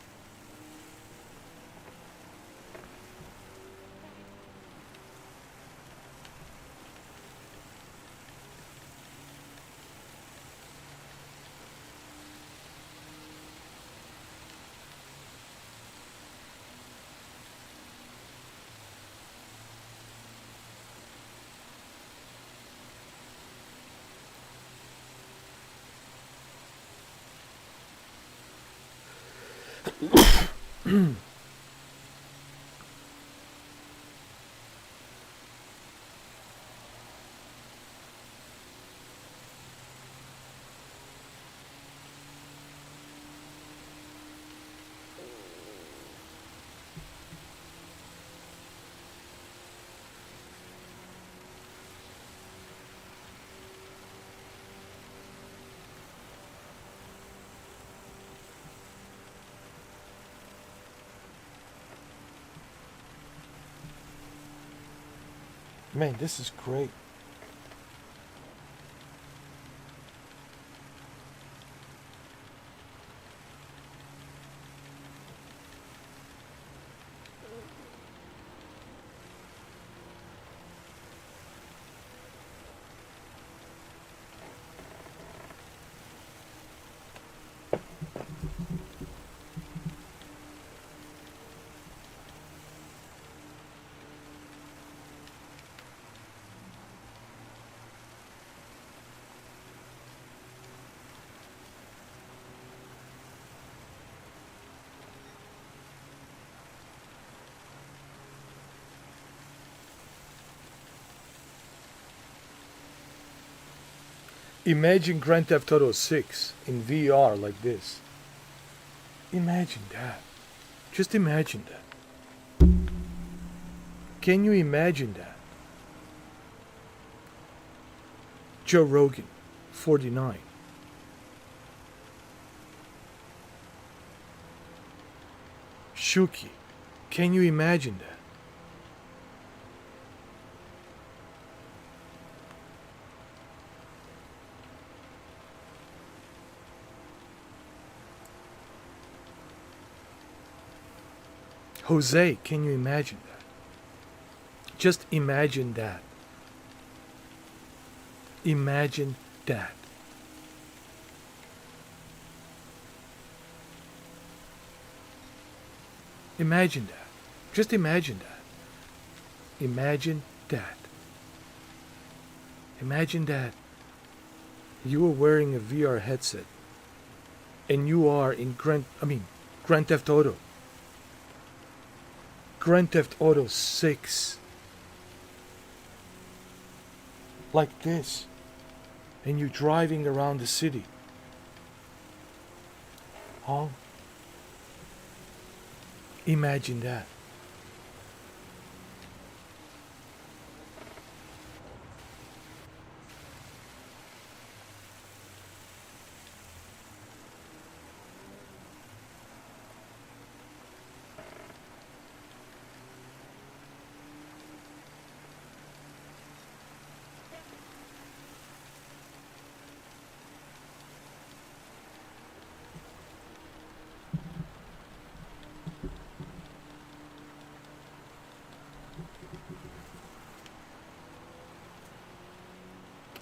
Man, this is great. Imagine Grand Theft Auto 6 in VR like this. Imagine that. Just imagine that. Can you imagine that? Joe Rogan, 49. Shuki, can you imagine that? Jose, can you imagine that? Just imagine that. Imagine that. Imagine that. Just imagine that. Imagine that. Imagine that you are wearing a VR headset and you are in Grand Theft Auto. Grand Theft Auto 6. Like this. And you're driving around the city. Huh? Imagine that.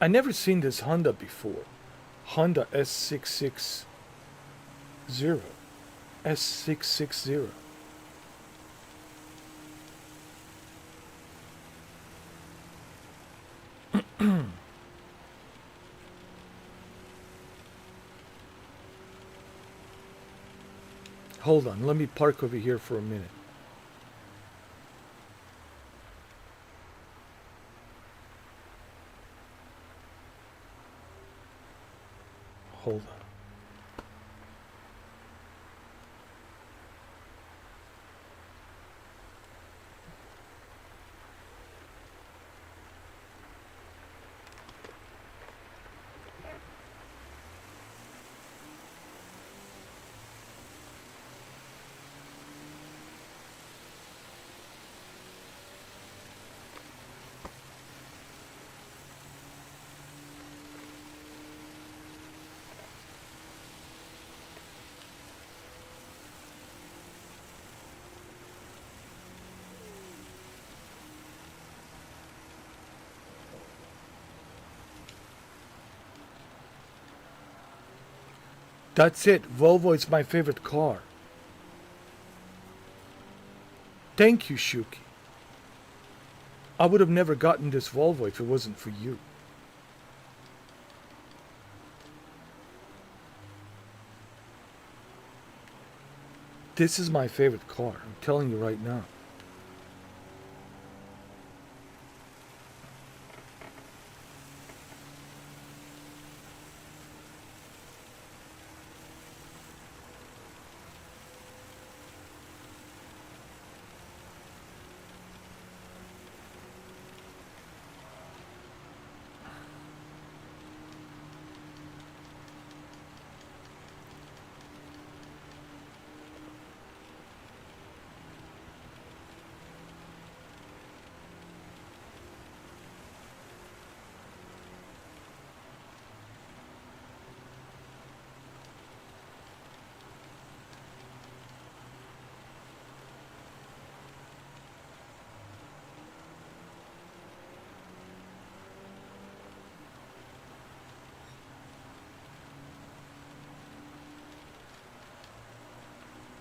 I never seen this Honda before. Honda S660. S660. Hold on, let me park over here for a minute. Hold on. That's it. Volvo is my favorite car. Thank you, Shuki. I would have never gotten this Volvo if it wasn't for you. This is my favorite car. I'm telling you right now.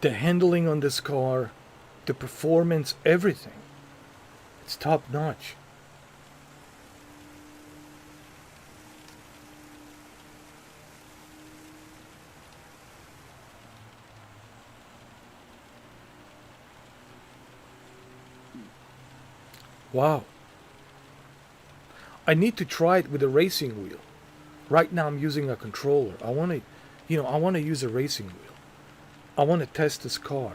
The handling on this car, the performance, everything. It's top notch. Wow. I need to try it with a racing wheel. Right now I'm using a controller. I want to use a racing wheel. I want to test this car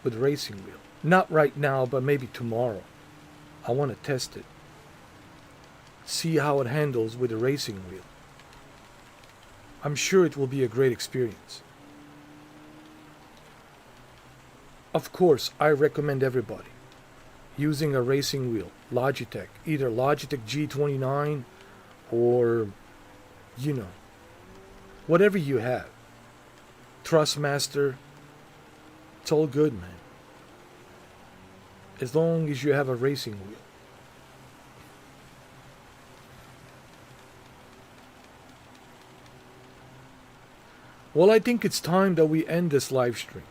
with a racing wheel. Not right now, but maybe tomorrow. I want to test it. See how it handles with a racing wheel. I'm sure it will be a great experience. Of course, I recommend everybody using a racing wheel, Logitech, either Logitech G29 or, whatever you have. Trustmaster, it's all good, man. As long as you have a racing wheel. Well, I think it's time that we end this live stream.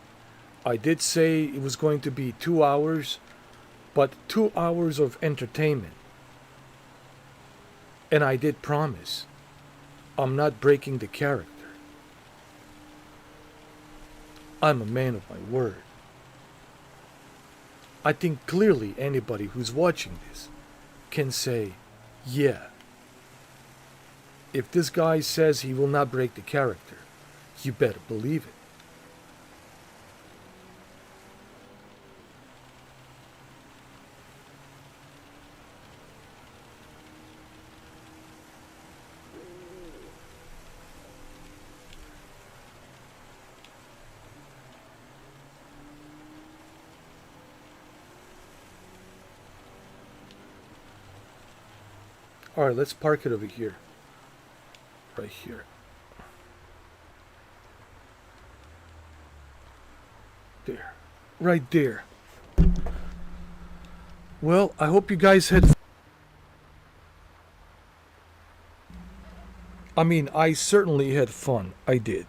I did say it was going to be 2 hours, but 2 hours of entertainment. And I did promise I'm not breaking the character. I'm a man of my word. I think clearly anybody who's watching this can say, yeah, if this guy says he will not break the character, you better believe it. Alright, let's park it over here. Right here. There. Right there. Well, I hope you guys had... I certainly had fun. I did.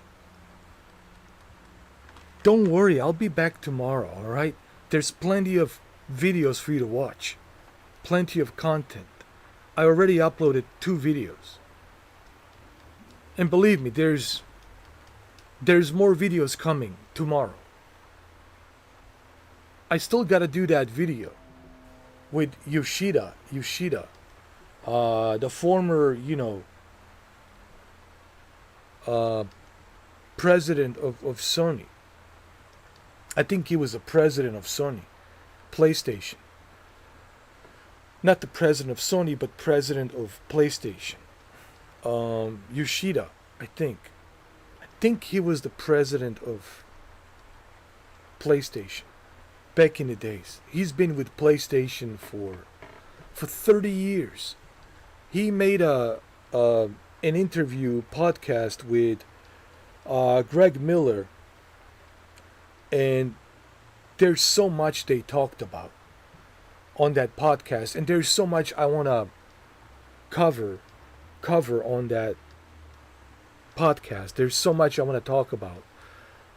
Don't worry, I'll be back tomorrow, alright? There's plenty of videos for you to watch. Plenty of content. I already uploaded 2 videos. And believe me, there's more videos coming tomorrow. I still gotta do that video with Yoshida, the former, president of Sony. I think he was the president of Sony, PlayStation. Not the president of Sony, but president of PlayStation. Yoshida, I think. I think he was the president of PlayStation back in the days. He's been with PlayStation for 30 years. He made an interview podcast with Greg Miller, and there's so much they talked about on that podcast, and there's so much I want to cover on that podcast. There's so much I want to talk about.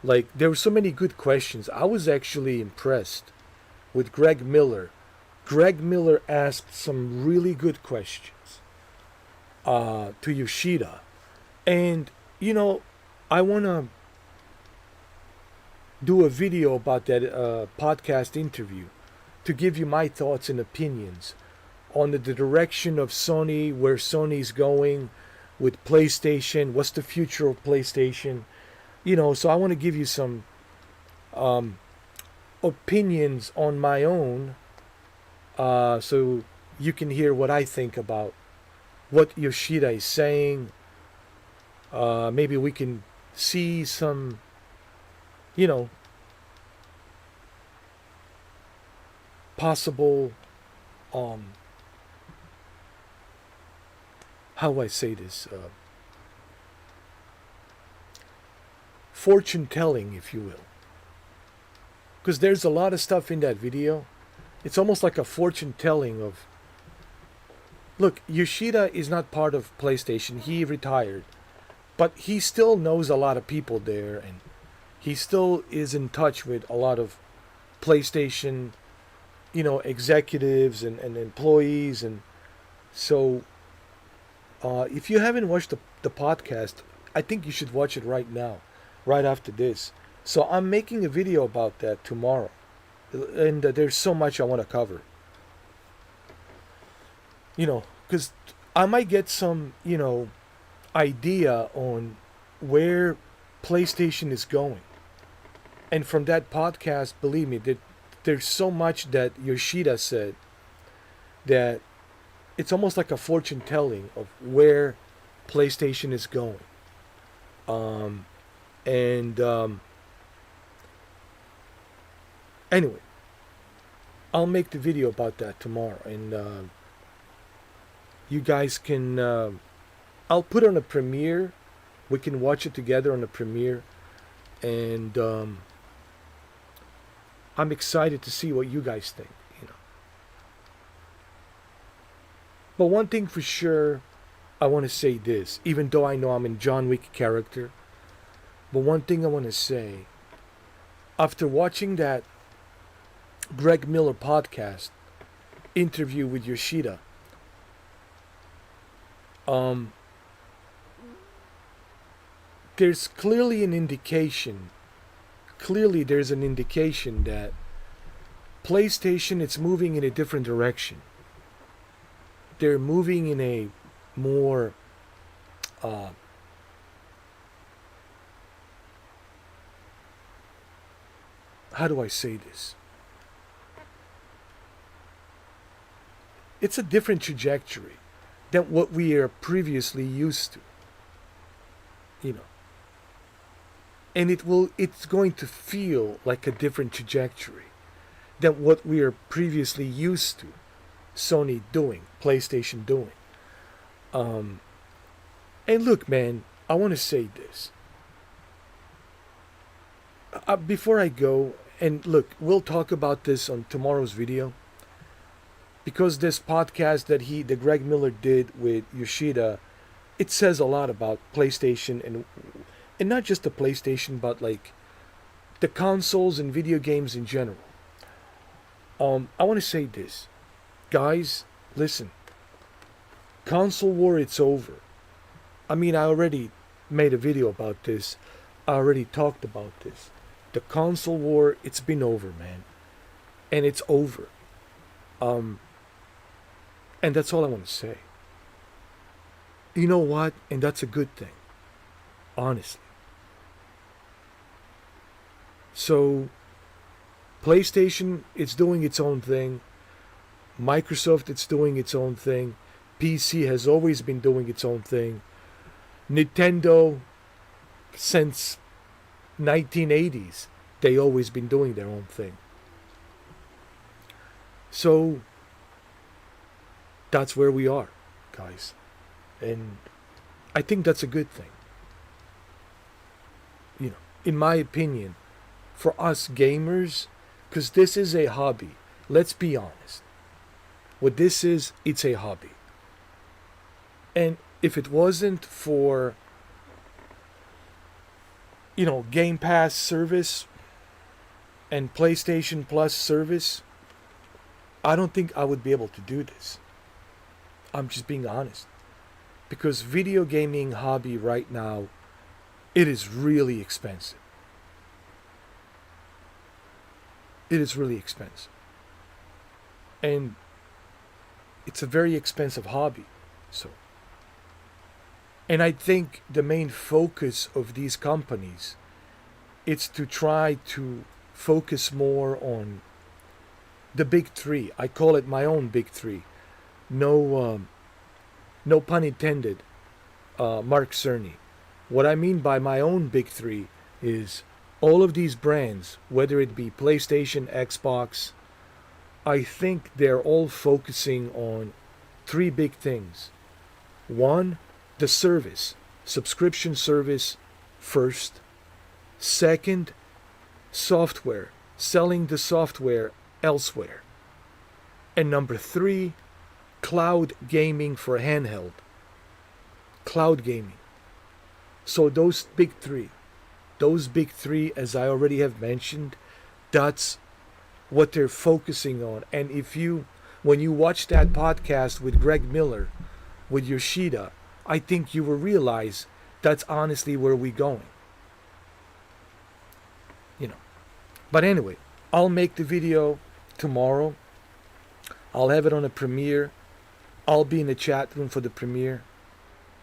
Like, there were so many good questions. I was actually impressed with Greg Miller. Greg Miller asked some really good questions to Yoshida. And, I want to do a video about that podcast interview to give you my thoughts and opinions on the direction of Sony, where Sony's going with PlayStation, what's the future of PlayStation. So I want to give you some opinions on my own, so you can hear what I think about what Yoshida is saying. Maybe we can see some, possible, how do I say this? Fortune telling, if you will. Because there's a lot of stuff in that video. It's almost like a fortune telling of. Look, Yoshida is not part of PlayStation. He retired. But he still knows a lot of people there, and he still is in touch with a lot of PlayStation, executives and employees. And so, if you haven't watched the podcast, I think you should watch it right now, right after this. So I'm making a video about that tomorrow. And there's so much I want to cover. Because I might get some, idea on where PlayStation is going. And from that podcast, believe me, there's so much that Yoshida said that it's almost like a fortune telling of where PlayStation is going. Anyway, I'll make the video about that tomorrow, and you guys can. I'll put on a premiere. We can watch it together on a premiere, and I'm excited to see what you guys think. But one thing for sure, I want to say this, even though I know I'm in John Wick character. But one thing I want to say, after watching that Greg Miller podcast interview with Yoshida, there's clearly an indication. There's an indication that PlayStation is moving in a different direction. They're moving in a more how do I say this? It's a different trajectory than what we are previously used to. And it's going to feel like a different trajectory than what we are previously used to Sony doing, PlayStation doing. And look, man, I want to say this. Before I go, and look, we'll talk about this on tomorrow's video. Because this podcast that the Greg Miller did with Yoshida, it says a lot about PlayStation and not just the PlayStation, but like the consoles and video games in general. I want to say this. Guys, listen. Console war, it's over. I mean, I already made a video about this. I already talked about this. The console war, it's been over, man. And it's over. And that's all I want to say. You know what? And that's a good thing. Honestly. So, PlayStation, it's doing its own thing. Microsoft, it's doing its own thing. PC has always been doing its own thing. Nintendo, since 1980s, they always been doing their own thing. So, that's where we are, guys. And I think that's a good thing. In my opinion, for us gamers, because this is a hobby. Let's be honest. What this is, it's a hobby. And if it wasn't for Game Pass service and PlayStation Plus service, I don't think I would be able to do this. I'm just being honest. Because video gaming hobby right now, it is really expensive. It is really expensive. And it's a very expensive hobby. So, and I think the main focus of these companies is to try to focus more on the big three. I call it my own big three. No pun intended, Mark Cerny. What I mean by my own big three is all of these brands, whether it be PlayStation, Xbox, I think they're all focusing on three big things. One, the service, subscription service first. Second, software, selling the software elsewhere. And number three, cloud gaming for handheld. Cloud gaming. So those big three, as I already have mentioned, that's what they're focusing on. And when you watch that podcast with Greg Miller, with Yoshida, I think you will realize that's honestly where we're going. But anyway, I'll make the video tomorrow. I'll have it on a premiere. I'll be in the chat room for the premiere.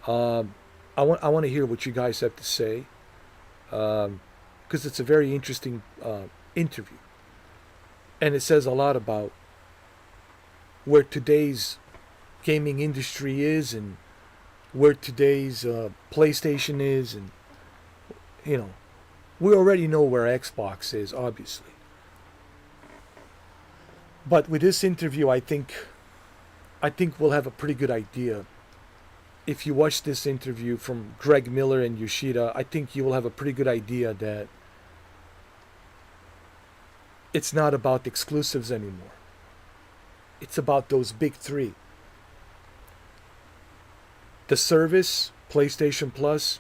I want to hear what you guys have to say, because it's a very interesting interview, and it says a lot about where today's gaming industry is and where today's PlayStation is, and we already know where Xbox is, obviously. But with this interview, I think we'll have a pretty good idea. If you watch this interview from Greg Miller and Yoshida, I think you will have a pretty good idea that it's not about exclusives anymore. It's about those big three. The service, PlayStation Plus,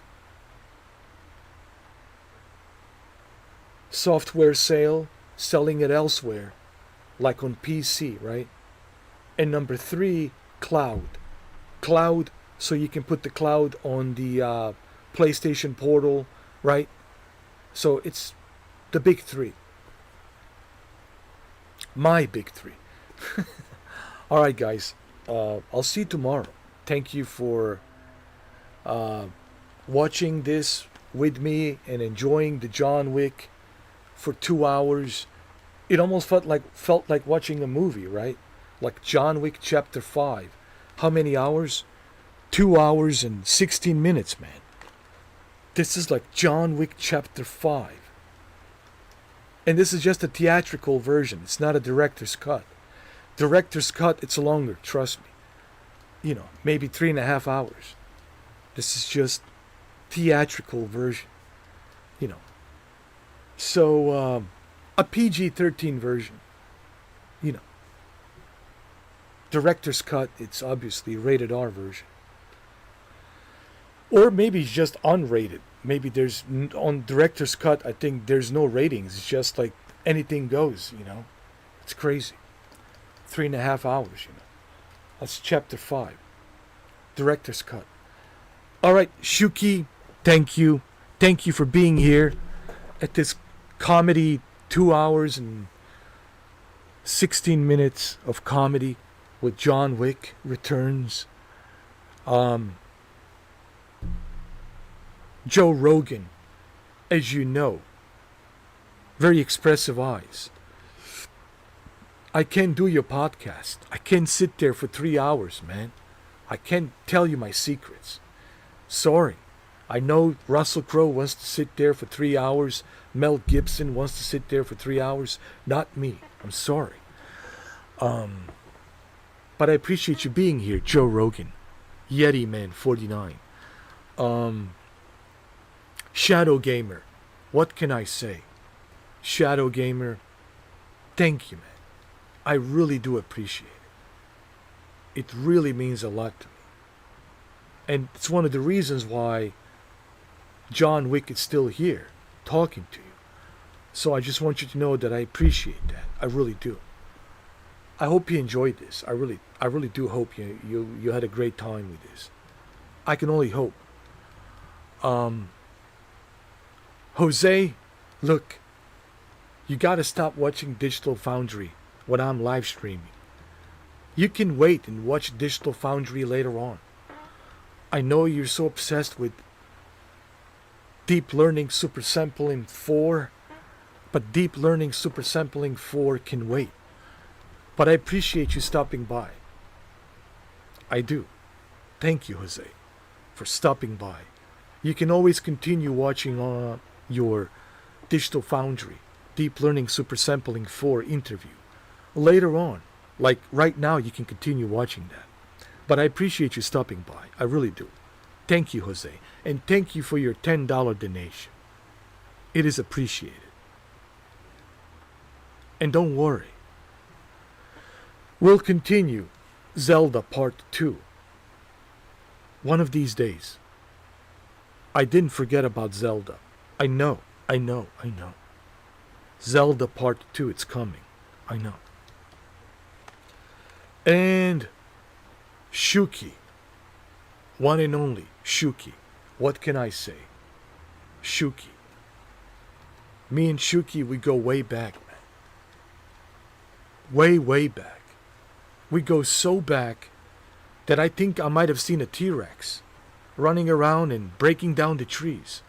software sale, selling it elsewhere, like on PC, right? And number three, cloud. Cloud, so you can put the cloud on the PlayStation Portal, right? So it's the big three. My big three. All right, guys. I'll see you tomorrow. Thank you for watching this with me and enjoying the John Wick for 2 hours. It almost felt like watching a movie, right? Like John Wick Chapter 5. How many hours? 2 hours and 16 minutes, man. This is like John Wick Chapter 5. And this is just a theatrical version. It's not a director's cut. Director's cut, it's longer, trust me. Maybe 3.5 hours. This is just theatrical version. So, a PG-13 version. Director's cut, it's obviously rated R version. Or maybe it's just unrated. Maybe there's, on director's cut, I think there's no ratings. It's just like anything goes, It's crazy. 3.5 hours, That's chapter 5. Director's cut. All right, Shuki, thank you. Thank you for being here at this comedy 2 hours and 16 minutes of comedy with John Wick Returns. Joe Rogan, as you know, very expressive eyes. I can't do your podcast. I can't sit there for 3 hours, man. I can't tell you my secrets. Sorry. I know Russell Crowe wants to sit there for 3 hours. Mel Gibson wants to sit there for 3 hours. Not me. I'm sorry. But I appreciate you being here, Joe Rogan. Yeti Man 49. Shadow Gamer. What can I say? Shadow Gamer, thank you, man. I really do appreciate it. It really means a lot to me. And it's one of the reasons why John Wick is still here. talking to you. So I just want you to know that I appreciate that. I really do. I hope you enjoyed this. I really do hope you had a great time with this. I can only hope. Jose, look, you gotta stop watching Digital Foundry when I'm live streaming. You can wait and watch Digital Foundry later on. I know you're so obsessed with Deep Learning Super Sampling 4, but Deep Learning Super Sampling 4 can wait. But I appreciate you stopping by. I do. Thank you, Jose, for stopping by. You can always continue watching your Digital Foundry Deep Learning Super Sampling 4 interview later on. Like right now, you can continue watching that. But I appreciate you stopping by. I really do. Thank you, Jose. And thank you for your $10 donation. It is appreciated. And don't worry. We'll continue Zelda Part 2. One of these days. I didn't forget about Zelda. I know. Zelda Part 2, it's coming. I know. And Shuki. One and only Shuki. What can I say? Shuki. Me and Shuki, we go way back, man. Way back. We go so back that I think I might have seen a T-Rex running around and breaking down the trees.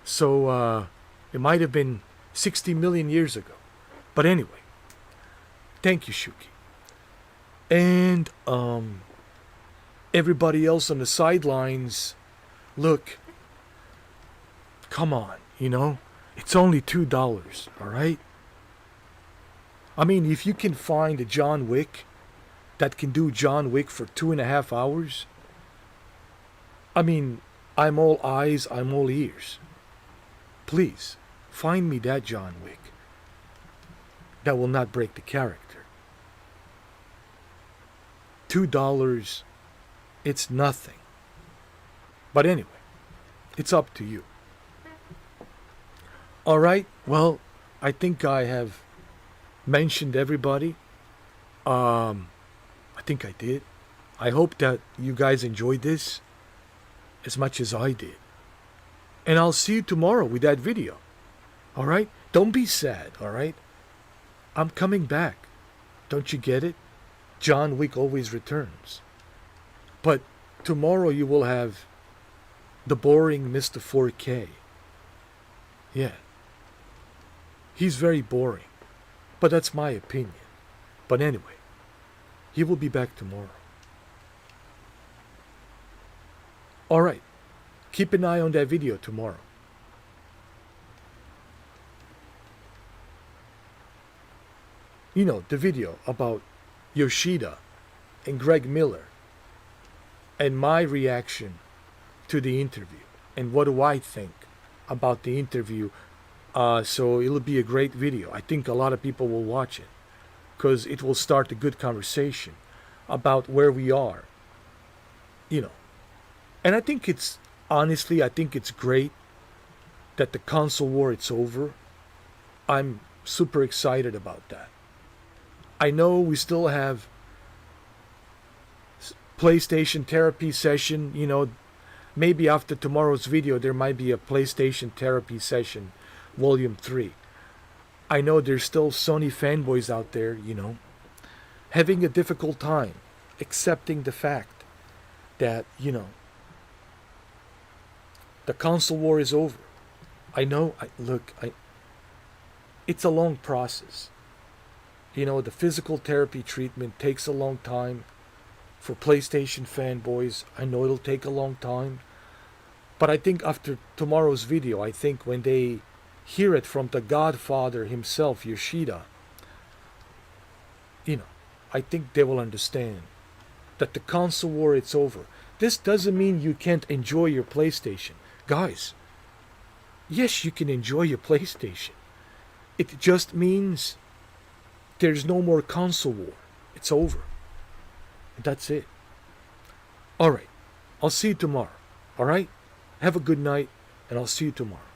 So, it might have been 60 million years ago. But anyway, thank you, Shuki. And, everybody else on the sidelines, look, come on, it's only $2, all right? I mean, if you can find a John Wick that can do John Wick for 2.5 hours, I mean, I'm all eyes, I'm all ears. Please, find me that John Wick that will not break the character. $2, it's nothing. But anyway, it's up to you. All right, well, I think I have mentioned everybody. I think I did. I hope that you guys enjoyed this as much as I did. And I'll see you tomorrow with that video. All right? Don't be sad, all right? I'm coming back. Don't you get it? John Wick always returns. But tomorrow you will have the boring Mr. 4K. Yeah. He's very boring. But that's my opinion. But anyway, he will be back tomorrow. All right. Keep an eye on that video tomorrow. You know, the video about Yoshida and Greg Miller and my reaction to the interview and what do I think about the interview. So it'll be a great video. I think a lot of people will watch it because it will start a good conversation about where we are, And I think honestly, I think it's great that the console war, it's over. I'm super excited about that. I know we still have PlayStation therapy session, maybe after tomorrow's video there might be a PlayStation therapy session, Volume 3. I know there's still Sony fanboys out there, having a difficult time accepting the fact that, the console war is over. I know, it's a long process. The physical therapy treatment takes a long time. For PlayStation fanboys, I know it'll take a long time. But I think after tomorrow's video, I think when they hear it from the Godfather himself, Yoshida, I think they will understand that the console war, it's over. This doesn't mean you can't enjoy your PlayStation. Guys, yes, you can enjoy your PlayStation. It just means there's no more console war. It's over. And that's it. All right. I'll see you tomorrow. All right? Have a good night, and I'll see you tomorrow.